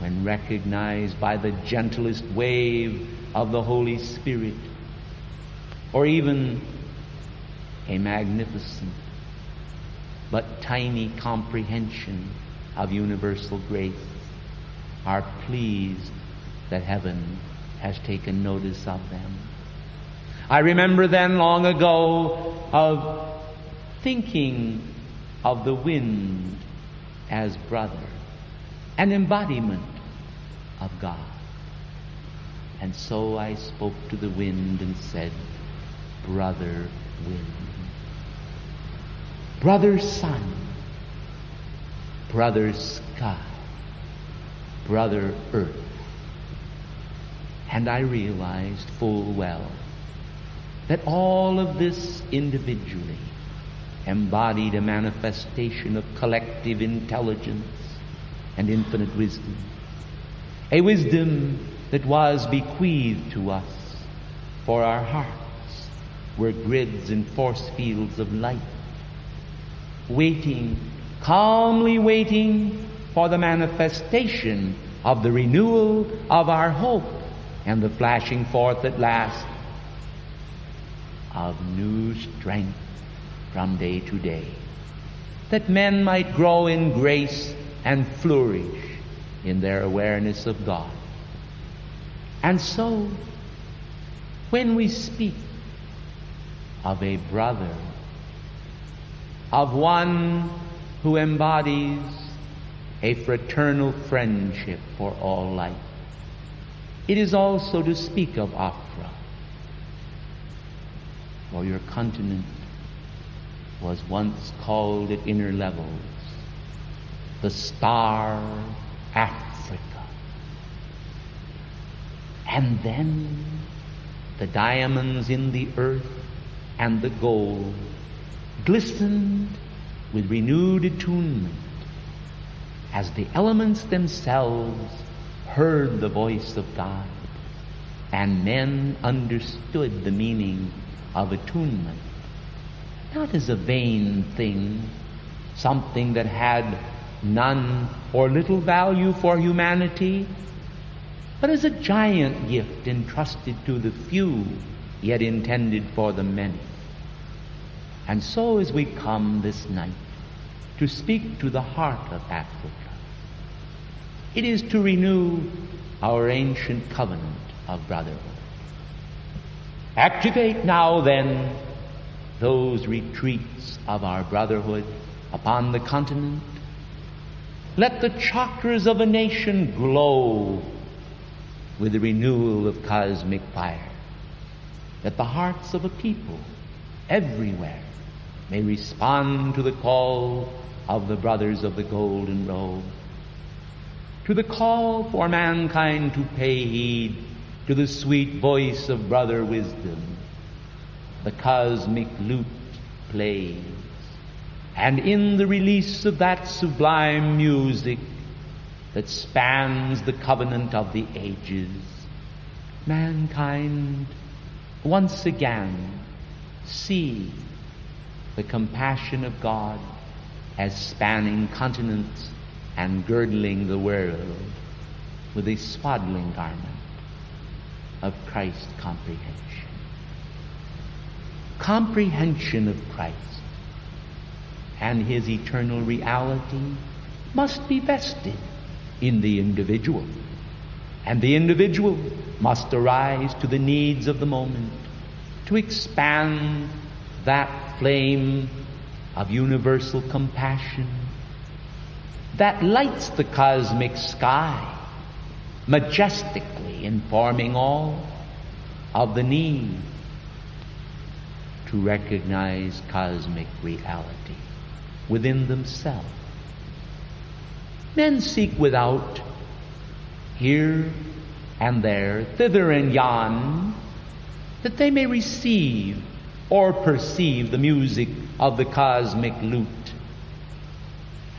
when recognized by the gentlest wave of the Holy Spirit, or even a magnificent but tiny comprehension of universal grace, are pleased that heaven has taken notice of them. I remember then long ago of thinking of the wind as brother, an embodiment of God. And so I spoke to the wind and said, brother wind, brother sun, brother sky, brother earth. And I realized full well that all of this individually embodied a manifestation of collective intelligence and infinite wisdom, a wisdom that was bequeathed to us, for our hearts were grids and force fields of light, waiting, calmly waiting for the manifestation of the renewal of our hope and the flashing forth at last of new strength from day to day, that men might grow in grace and flourish in their awareness of God. And so, when we speak of a brother, of one who embodies a fraternal friendship for all life, it is also to speak of Accra, for your continent was once called at inner levels the star Africa. And then the diamonds in the earth and the gold glistened with renewed attunement as the elements themselves heard the voice of God, and men understood the meaning of attunement, not as a vain thing, something that had none or little value for humanity, but as a giant gift entrusted to the few, yet intended for the many. And so as we come this night to speak to the heart of Africa, it is to renew our ancient covenant of brotherhood. Activate now then those retreats of our brotherhood upon the continent. Let the chakras of a nation glow with the renewal of cosmic fire, that the hearts of a people everywhere may respond to the call of the brothers of the golden robe, to the call for mankind to pay heed to the sweet voice of brother wisdom. The cosmic lute plays, and in the release of that sublime music that spans the covenant of the ages, mankind once again see the compassion of God as spanning continents and girdling the world with a swaddling garment of Christ comprehension. Comprehension of Christ and his eternal reality must be vested in the individual, and the individual must arise to the needs of the moment, to expand that flame of universal compassion that lights the cosmic sky, majestically informing all of the need to recognize cosmic reality within themselves. Men seek without, here and there, thither and yon, that they may receive or perceive the music of the cosmic lute.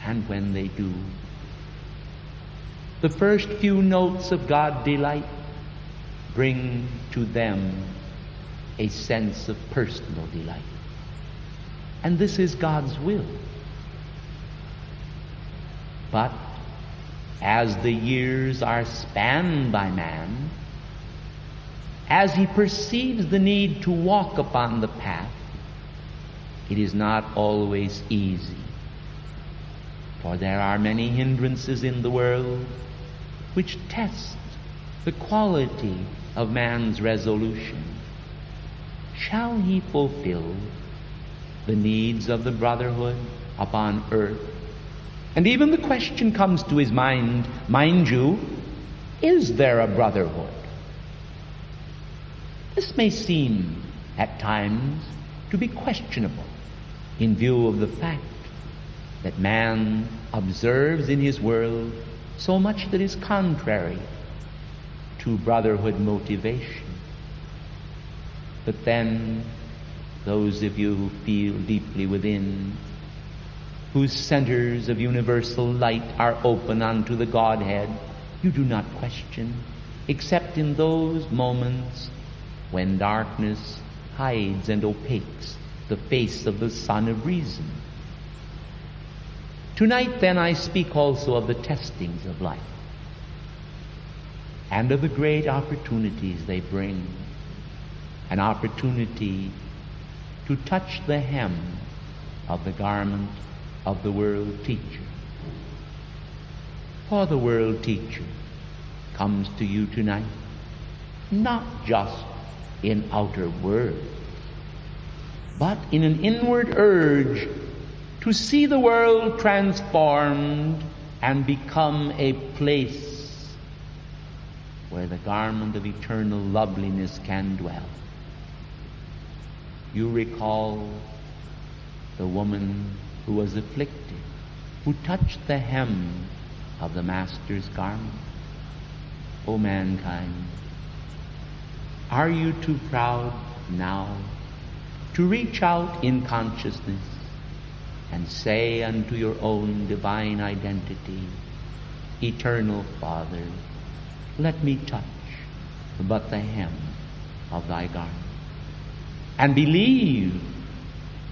And when they do, the first few notes of God delight bring to them a sense of personal delight. And this is God's will. But as the years are spanned by man, as he perceives the need to walk upon the path, it is not always easy. For there are many hindrances in the world which test the quality of man's resolution. Shall he fulfill the needs of the brotherhood upon earth? And even the question comes to his mind you, is there a brotherhood? This may seem at times to be questionable in view of the fact that man observes in his world so much that is contrary to brotherhood motivation. But then, those of you who feel deeply within, whose centers of universal light are open unto the Godhead, you do not question, except in those moments when darkness hides and opaques the face of the Sun of Reason. Tonight, then, I speak also of the testings of life and of the great opportunities they bring. An opportunity to touch the hem of the garment of the world teacher. For the world teacher comes to you tonight not just in outer words, but in an inward urge to see the world transformed and become a place where the garment of eternal loveliness can dwell. You recall the woman who was afflicted, who touched the hem of the Master's garment. O mankind, are you too proud now to reach out in consciousness and say unto your own divine identity, Eternal Father, let me touch but the hem of thy garment, and believe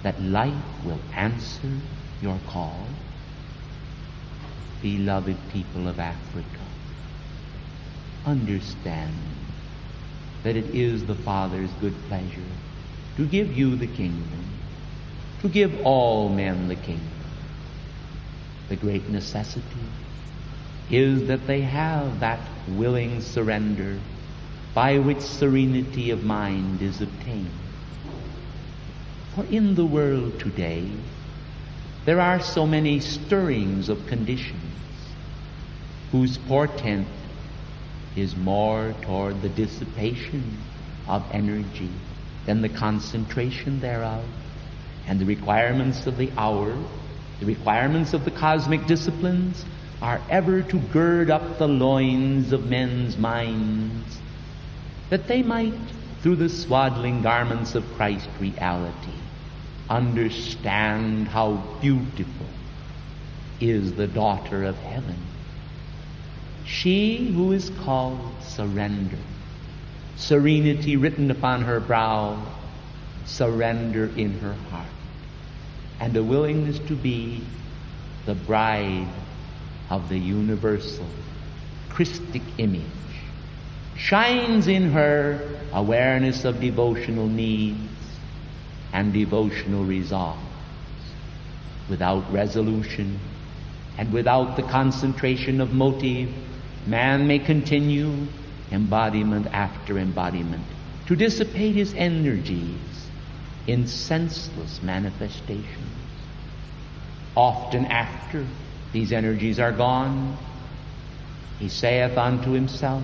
that light will answer your call? Beloved people of Africa, understand that it is the Father's good pleasure to give you the kingdom, to give all men the kingdom. The great necessity is that they have that willing surrender by which serenity of mind is obtained. For in the world today, there are so many stirrings of conditions whose portent is more toward the dissipation of energy than the concentration thereof. And the requirements of the hour, the requirements of the cosmic disciplines, are ever to gird up the loins of men's minds, that they might, through the swaddling garments of Christ reality, understand how beautiful is the daughter of heaven. She who is called surrender, serenity written upon her brow, surrender in her heart, and a willingness to be the bride of the universal Christic image, shines in her awareness of devotional needs and devotional resolves. Without resolution and without the concentration of motive, man may continue, embodiment after embodiment, to dissipate his energies in senseless manifestations. Often after these energies are gone, he saith unto himself,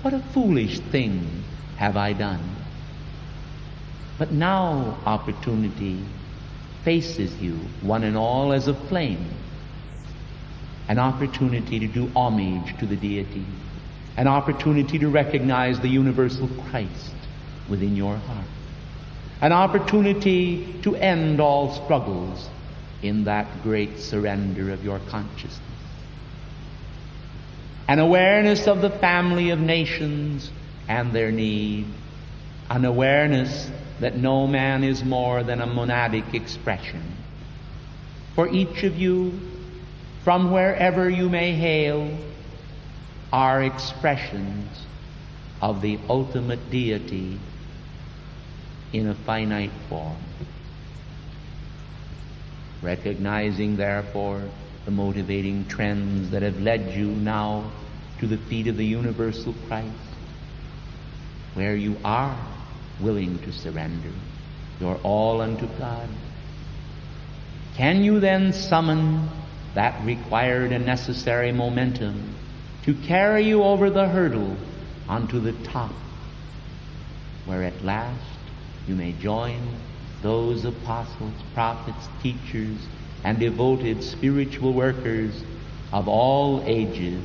what a foolish thing have I done. But now opportunity faces you, one and all, as a flame. An opportunity to do homage to the deity. An opportunity to recognize the universal Christ within your heart. An opportunity to end all struggles in that great surrender of your consciousness. An awareness of the family of nations and their need. An awareness that no man is more than a monadic expression. For each of you from wherever you may hail, are expressions of the ultimate deity in a finite form. Recognizing, therefore, the motivating trends that have led you now to the feet of the universal Christ, where you are willing to surrender your all unto God, can you then summon that required and necessary momentum to carry you over the hurdle onto the top, where at last you may join those apostles, prophets, teachers, and devoted spiritual workers of all ages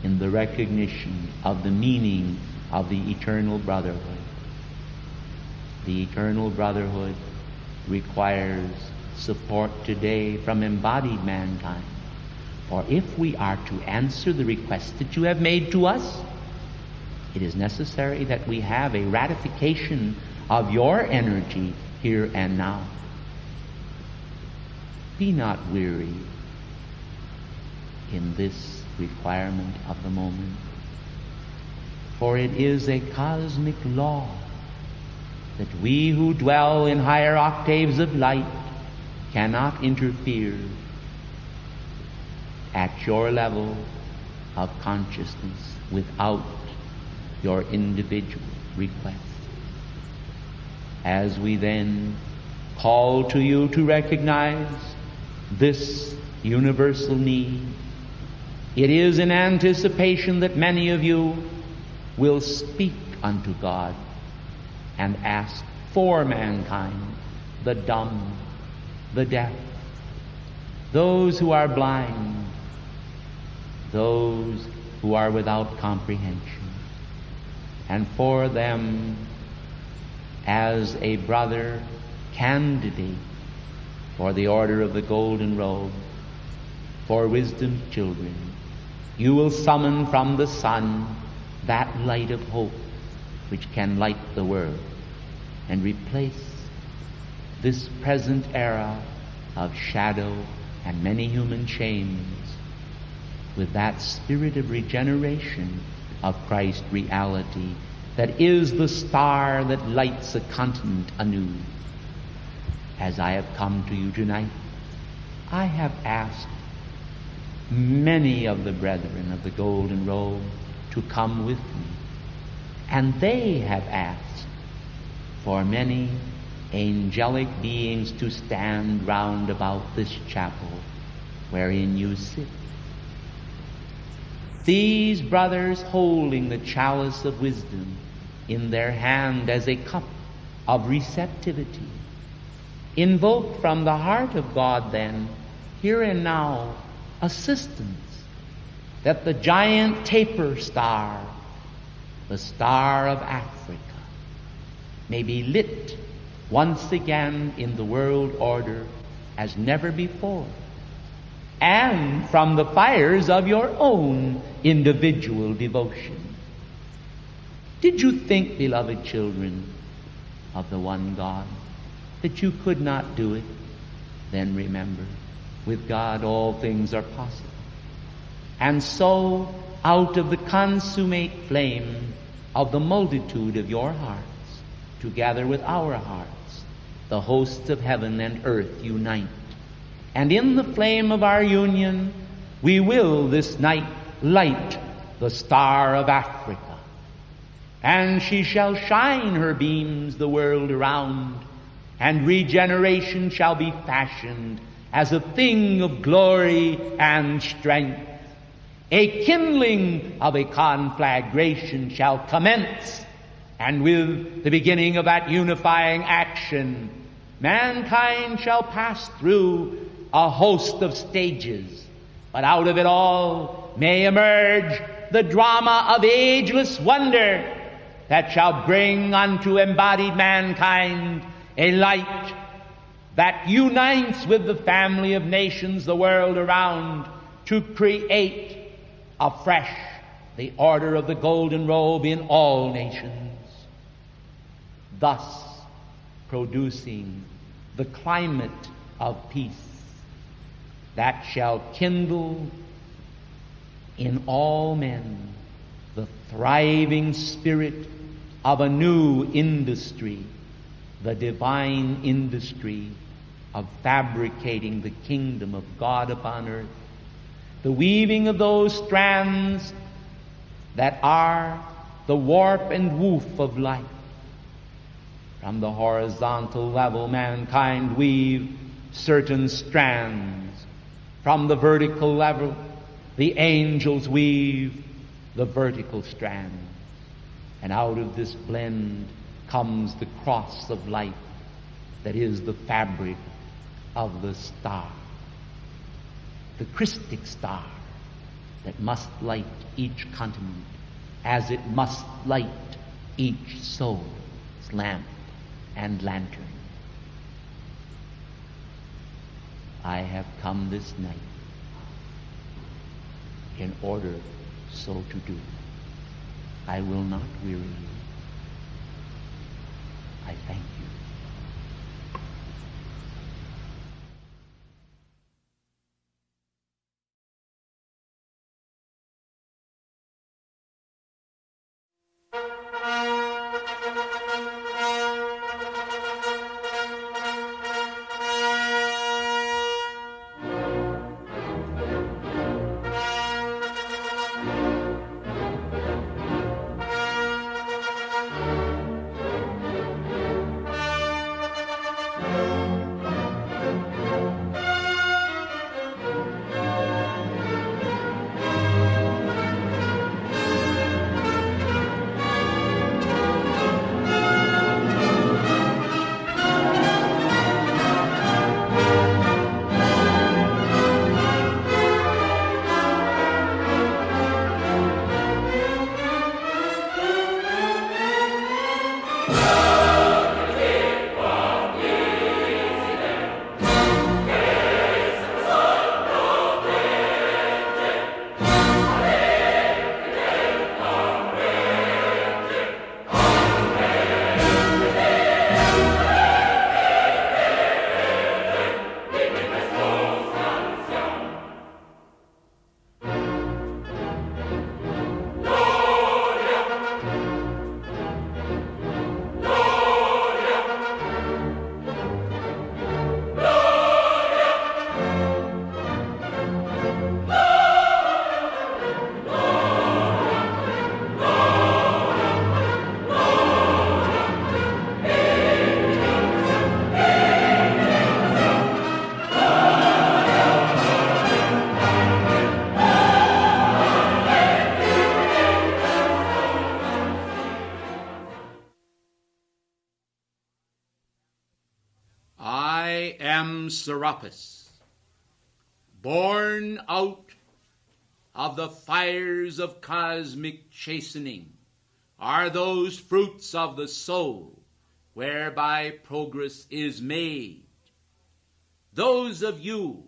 in the recognition of the meaning of the eternal brotherhood. The eternal brotherhood requires support today from embodied mankind. For if we are to answer the request that you have made to us, it is necessary that we have a ratification of your energy here and now. Be not weary in this requirement of the moment, for it is a cosmic law that we who dwell in higher octaves of light cannot interfere at your level of consciousness without your individual request. As we then call to you to recognize this universal need, it is in anticipation that many of you will speak unto God and ask for mankind, the dumb, the deaf, those who are blind, those who are without comprehension, and for them as a brother candidate for the order of the golden robe, for wisdom's children, you will summon from the sun that light of hope which can light the world and replace this present era of shadow and many human chains with that spirit of regeneration of Christ reality that is the star that lights a continent anew. As I have come to you tonight, I have asked many of the brethren of the golden robe to come with me, and they have asked for many angelic beings to stand round about this chapel wherein you sit. These brothers holding the chalice of wisdom in their hand as a cup of receptivity, invoke from the heart of God then, here and now, assistance, that the giant taper star, the star of Africa, may be lit once again in the world order as never before, and from the fires of your own individual devotion. Did you think, beloved children of the one God, that you could not do it? Then remember, with God all things are possible. And so, out of the consummate flame of the multitude of your hearts, together with our hearts, the hosts of heaven and earth unite. And in the flame of our union, we will this night light the star of Africa. And she shall shine her beams the world around, and regeneration shall be fashioned as a thing of glory and strength. A kindling of a conflagration shall commence, and with the beginning of that unifying action, mankind shall pass through a host of stages, but out of it all may emerge the drama of ageless wonder that shall bring unto embodied mankind a light that unites with the family of nations the world around to create afresh the order of the golden robe in all nations, thus producing the climate of peace, that shall kindle in all men the thriving spirit of a new industry, the divine industry of fabricating the kingdom of God upon earth, the weaving of those strands that are the warp and woof of life. From the horizontal level, mankind weave certain strands. From the vertical level, the angels weave the vertical strands. And out of this blend comes the cross of life that is the fabric of the star, the Christic star that must light each continent as it must light each soul's lamp and lantern. I have come this night in order so to do. I will not weary you. I thank you. Serapis, born out of the fires of cosmic chastening, are those fruits of the soul whereby progress is made. Those of you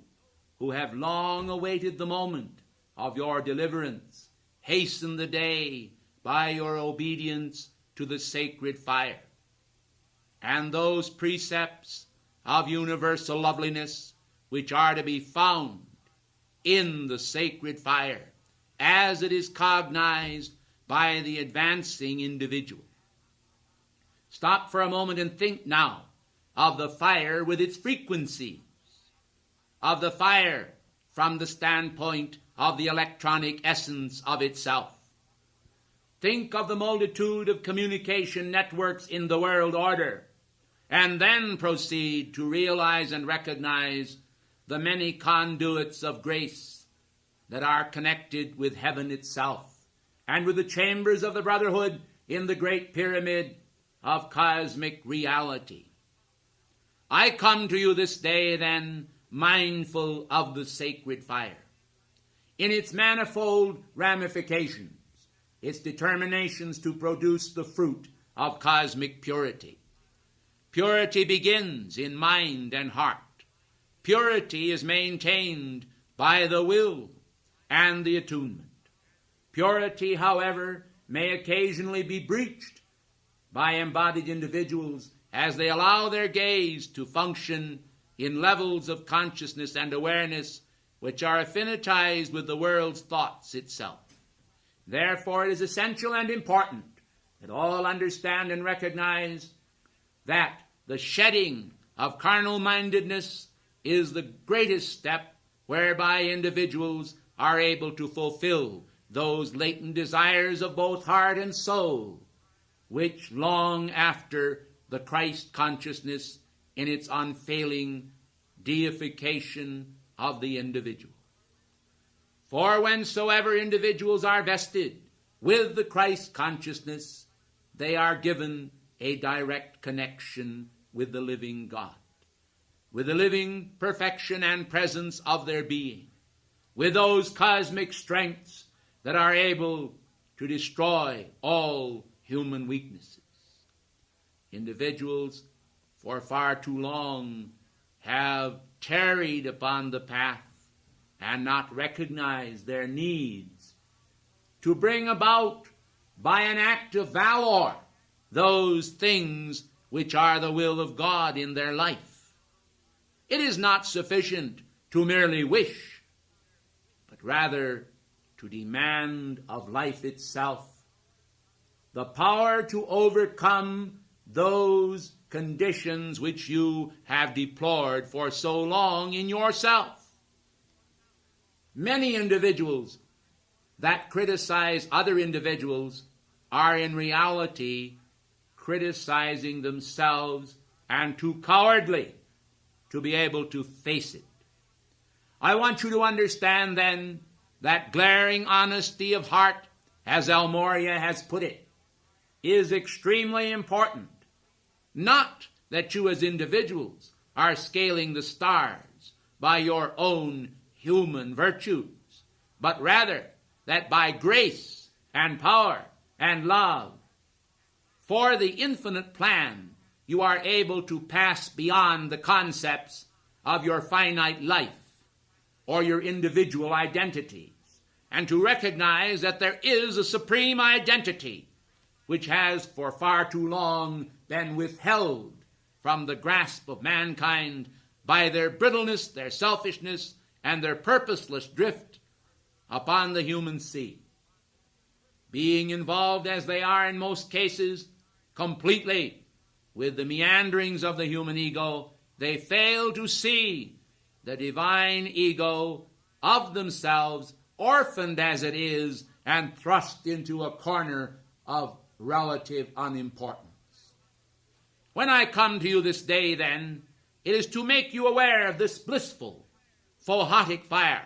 who have long awaited the moment of your deliverance, hasten the day by your obedience to the sacred fire. And those precepts of universal loveliness which are to be found in the sacred fire as it is cognized by the advancing individual. Stop for a moment and think now of the fire with its frequencies, of the fire from the standpoint of the electronic essence of itself. Think of the multitude of communication networks in the world order, and then proceed to realize and recognize the many conduits of grace that are connected with heaven itself and with the chambers of the Brotherhood in the great pyramid of cosmic reality. I come to you this day, then, mindful of the sacred fire, in its manifold ramifications, its determinations to produce the fruit of cosmic purity. Purity begins in mind and heart. Purity is maintained by the will and the attunement. Purity, however, may occasionally be breached by embodied individuals as they allow their gaze to function in levels of consciousness and awareness which are affinitized with the world's thoughts itself. Therefore, it is essential and important that all understand and recognize that the shedding of carnal-mindedness is the greatest step whereby individuals are able to fulfill those latent desires of both heart and soul, which long after the Christ consciousness in its unfailing deification of the individual. For whensoever individuals are vested with the Christ consciousness, they are given a direct connection with the living God, with the living perfection and presence of their being, with those cosmic strengths that are able to destroy all human weaknesses. Individuals for far too long have tarried upon the path and not recognized their needs to bring about by an act of valor those things which are the will of God in their life. It is not sufficient to merely wish, but rather to demand of life itself the power to overcome those conditions which you have deplored for so long in yourself. Many individuals that criticize other individuals are in reality criticizing themselves and too cowardly to be able to face it. I want you to understand then that glaring honesty of heart, as El Morya has put it, is extremely important. Not that you as individuals are scaling the stars by your own human virtues, but rather that by grace and power and love for the infinite plan you are able to pass beyond the concepts of your finite life or your individual identities, and to recognize that there is a supreme identity which has for far too long been withheld from the grasp of mankind by their brittleness, their selfishness, and their purposeless drift upon the human sea. Being involved as they are in most cases completely with the meanderings of the human ego, they fail to see the divine ego of themselves, orphaned as it is, and thrust into a corner of relative unimportance. When I come to you this day, then, it is to make you aware of this blissful, photic fire,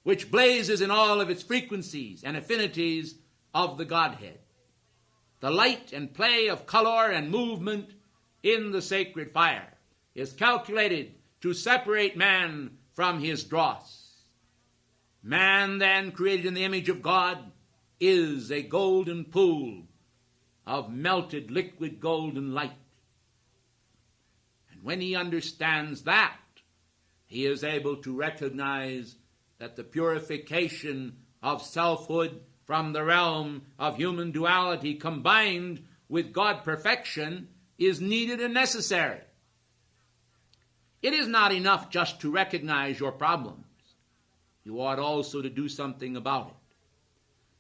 which blazes in all of its frequencies and affinities of the Godhead. The light and play of color and movement in the sacred fire is calculated to separate man from his dross. Man, then, created in the image of God, is a golden pool of melted liquid golden light. And when he understands that, he is able to recognize that the purification of selfhood from the realm of human duality combined with God perfection is needed and necessary. It is not enough just to recognize your problems. You ought also to do something about it.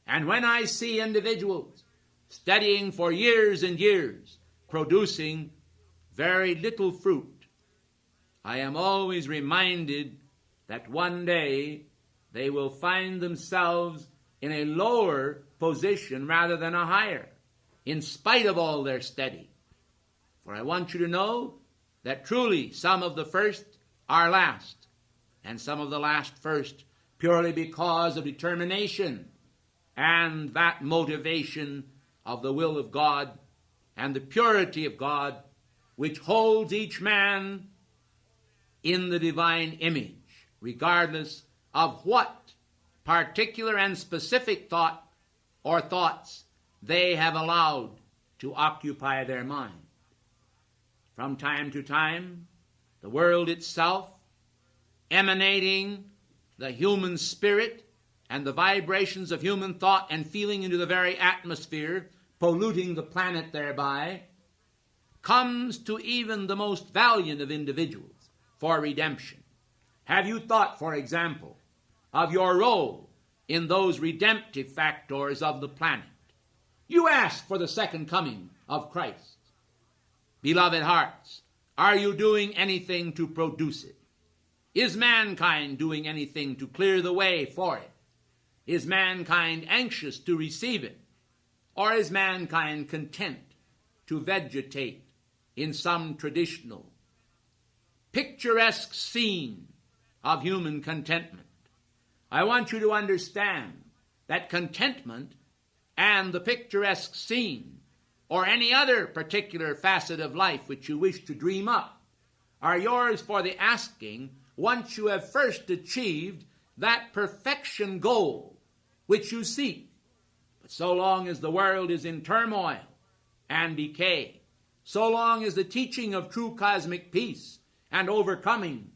And when I see individuals studying for years and years, producing very little fruit, I am always reminded that one day they will find themselves in a lower position rather than a higher, in spite of all their study. For I want you to know that truly some of the first are last, and some of the last first, purely because of determination and that motivation of the will of God and the purity of God, which holds each man in the divine image, regardless of what particular and specific thought or thoughts they have allowed to occupy their mind. From time to time, the world itself, emanating the human spirit and the vibrations of human thought and feeling into the very atmosphere, polluting the planet thereby, comes to even the most valiant of individuals for redemption, Have you thought, for example, of your role in those redemptive factors of the planet? You ask for the second coming of Christ. Beloved hearts, are you doing anything to produce it? Is mankind doing anything to clear the way for it? Is mankind anxious to receive it? Or is mankind content to vegetate in some traditional, picturesque scene of human contentment? I want you to understand that contentment and the picturesque scene, or any other particular facet of life which you wish to dream up, are yours for the asking once you have first achieved that perfection goal which you seek. But so long as the world is in turmoil and decay, so long as the teaching of true cosmic peace and overcoming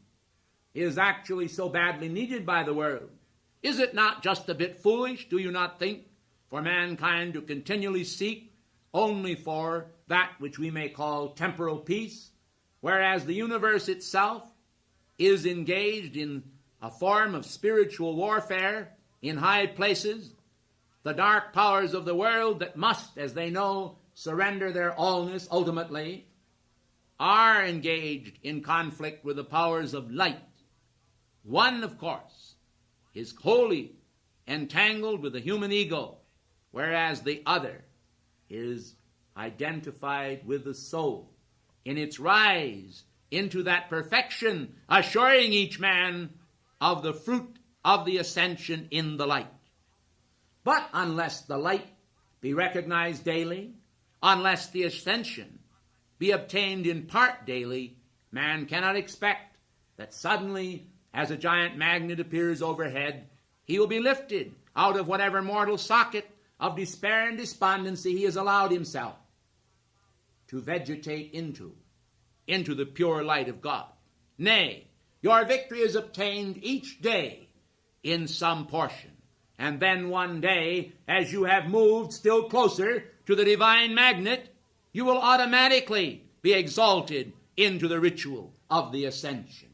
is actually so badly needed by the world, is it not just a bit foolish, do you not think, for mankind to continually seek only for that which we may call temporal peace, whereas the universe itself is engaged in a form of spiritual warfare in high places? The dark powers of the world that must, as they know, surrender their allness ultimately, are engaged in conflict with the powers of light. One, of course, is wholly entangled with the human ego, whereas the other is identified with the soul in its rise into that perfection, assuring each man of the fruit of the ascension in the light. But unless the light be recognized daily, unless the ascension be obtained in part daily, man cannot expect that suddenly, as a giant magnet appears overhead, he will be lifted out of whatever mortal socket of despair and despondency he has allowed himself to vegetate into the pure light of God. Nay, your victory is obtained each day in some portion. And then one day, as you have moved still closer to the divine magnet, you will automatically be exalted into the ritual of the ascension.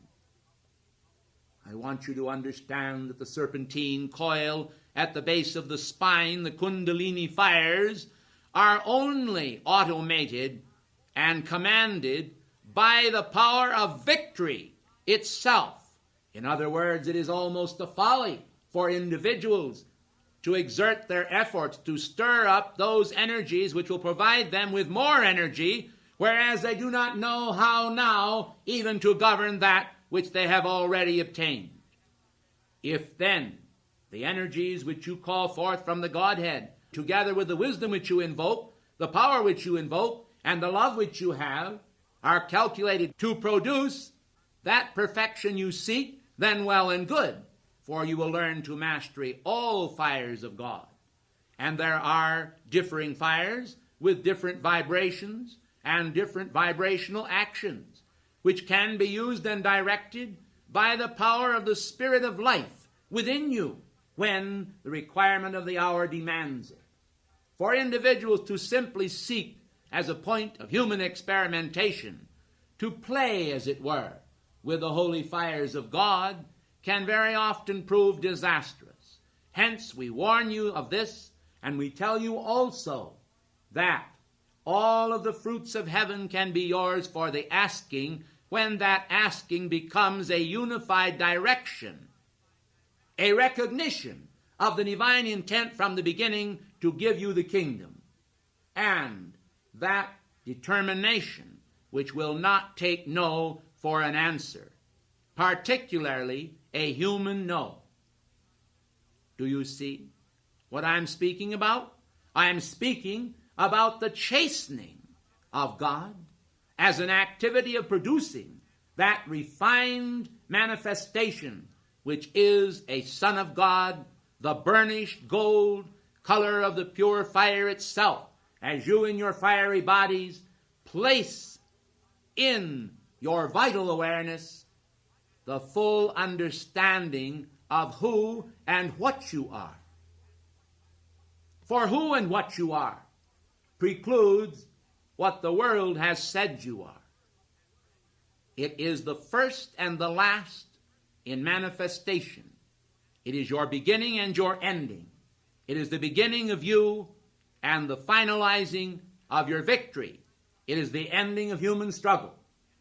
I want you to understand that the serpentine coil at the base of the spine, the Kundalini fires, are only automated and commanded by the power of victory itself. In other words, it is almost a folly for individuals to exert their efforts to stir up those energies which will provide them with more energy, whereas they do not know how now even to govern that which they have already obtained. If then the energies which you call forth from the Godhead, together with the wisdom which you invoke, the power which you invoke, and the love which you have, are calculated to produce that perfection you seek, then well and good, for you will learn to mastery all fires of God. And there are differing fires with different vibrations and different vibrational actions, which can be used and directed by the power of the Spirit of life within you when the requirement of the hour demands it. For individuals to simply seek, as a point of human experimentation, to play, as it were, with the holy fires of God, can very often prove disastrous. Hence, we warn you of this, and we tell you also that all of the fruits of heaven can be yours for the asking when that asking becomes a unified direction, a recognition of the divine intent from the beginning to give you the kingdom, and that determination which will not take no for an answer, particularly a human no. Do you see what I'm speaking about? I'm speaking about the chastening of God as an activity of producing that refined manifestation which is a Son of God, the burnished gold color of the pure fire itself, as you in your fiery bodies place in your vital awareness the full understanding of who and what you are. For who and what you are precludes what the world has said you are. It is the first and the last in manifestation. It is your beginning and your ending. It is the beginning of you and the finalizing of your victory. It is the ending of human struggle.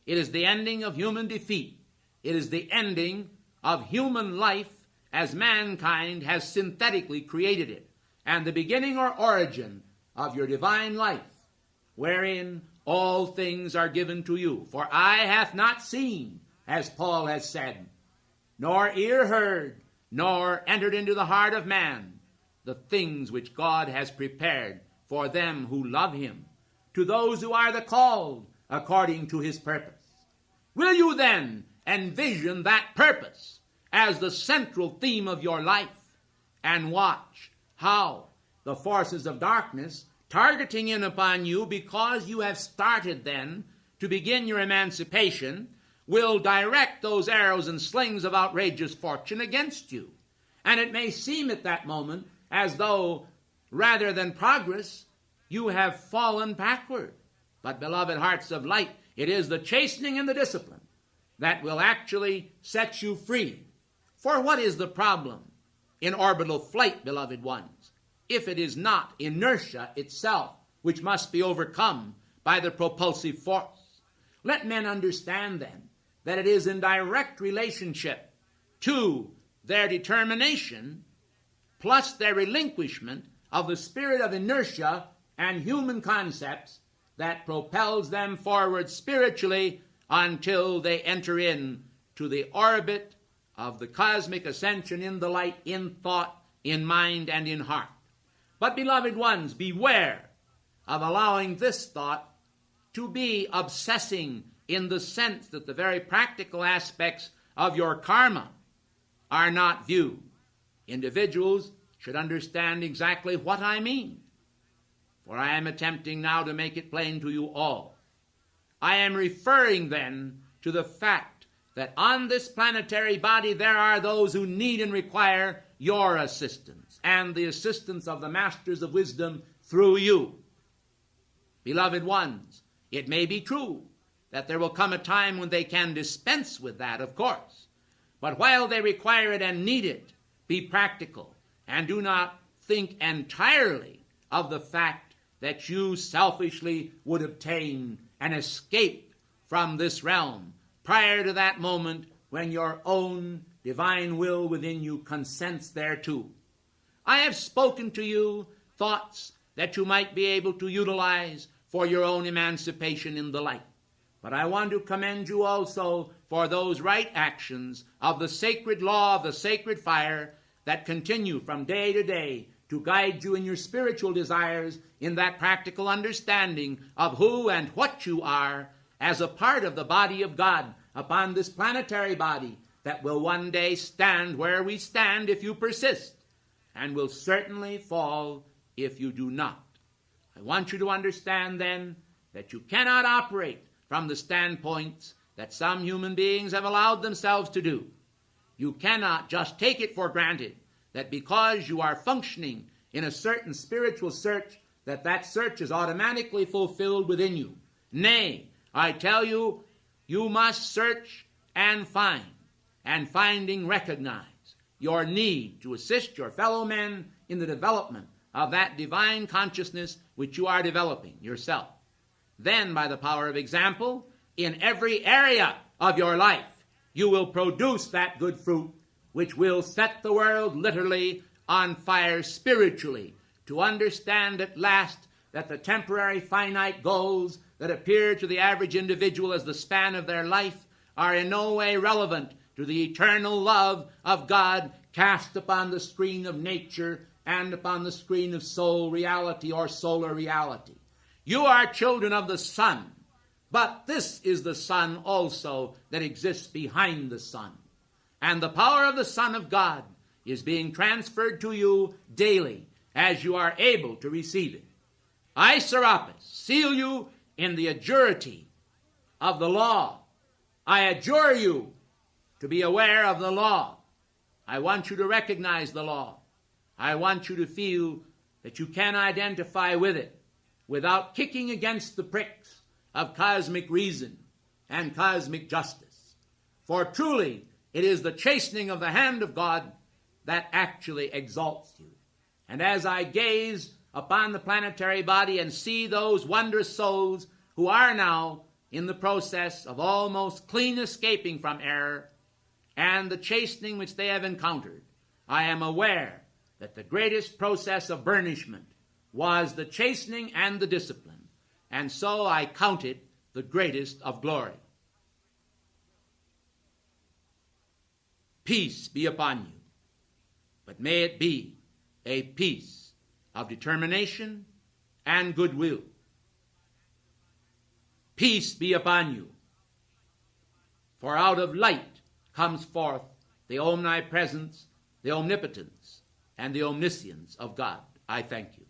It is the ending of human defeat. It is the ending of human life as mankind has synthetically created it, and the beginning or origin of your divine life, wherein all things are given to you. For eye hath not seen, as Paul has said, nor ear heard, nor entered into the heart of man, the things which God has prepared for them who love him, to those who are the called according to his purpose. Will you then envision that purpose as the central theme of your life, and watch how the forces of darkness, targeting in upon you because you have started then to begin your emancipation, will direct those arrows and slings of outrageous fortune against you. And it may seem at that moment as though, rather than progress, you have fallen backward. But, beloved hearts of light, it is the chastening and the discipline that will actually set you free. For what is the problem in orbital flight, beloved ones, if it is not inertia itself, which must be overcome by the propulsive force? Let men understand then that it is in direct relationship to their determination plus their relinquishment of the spirit of inertia and human concepts that propels them forward spiritually until they enter in to the orbit of the cosmic ascension in the light, in thought, in mind, and in heart. But, beloved ones, beware of allowing this thought to be obsessing in the sense that the very practical aspects of your karma are not viewed. Individuals should understand exactly what I mean, for I am attempting now to make it plain to you all. I am referring then to the fact that on this planetary body there are those who need and require your assistance and the assistance of the masters of wisdom through you. Beloved ones, it may be true that there will come a time when they can dispense with that, of course. But while they require it and need it, be practical and do not think entirely of the fact that you selfishly would obtain an escape from this realm prior to that moment when your own divine will within you consents thereto. I have spoken to you thoughts that you might be able to utilize for your own emancipation in the light. But I want to commend you also for those right actions of the sacred law of the sacred fire that continue from day to day to guide you in your spiritual desires in that practical understanding of who and what you are as a part of the body of God upon this planetary body that will one day stand where we stand if you persist, and will certainly fall if you do not. I want you to understand then that you cannot operate from the standpoints that some human beings have allowed themselves to do. You cannot just take it for granted that because you are functioning in a certain spiritual search, that search is automatically fulfilled within you. Nay, I tell you, you must search and find, and finding recognize your need to assist your fellow men in the development of that divine consciousness which you are developing yourself. Then, by the power of example, in every area of your life, you will produce that good fruit which will set the world literally on fire spiritually, to understand at last that the temporary finite goals that appear to the average individual as the span of their life are in no way relevant to the eternal love of God cast upon the screen of nature and upon the screen of soul reality or solar reality. You are children of the sun, but this is the sun also that exists behind the sun. And the power of the Son of God is being transferred to you daily as you are able to receive it. I, Serapis, seal you in the adjurity of the law. I adjure you to be aware of the law. I want you to recognize the law. I want you to feel that you can identify with it without kicking against the pricks of cosmic reason and cosmic justice. For truly, It is the chastening of the hand of God that actually exalts you. And as I gaze upon the planetary body and see those wondrous souls who are now in the process of almost clean escaping from error and the chastening which they have encountered, I am aware that the greatest process of burnishment was the chastening and the discipline, and so I count it the greatest of glory. Peace be upon you, but may it be a peace of determination and goodwill. Peace be upon you, for out of light comes forth the omnipresence, the omnipotence, and the omniscience of God. I thank you.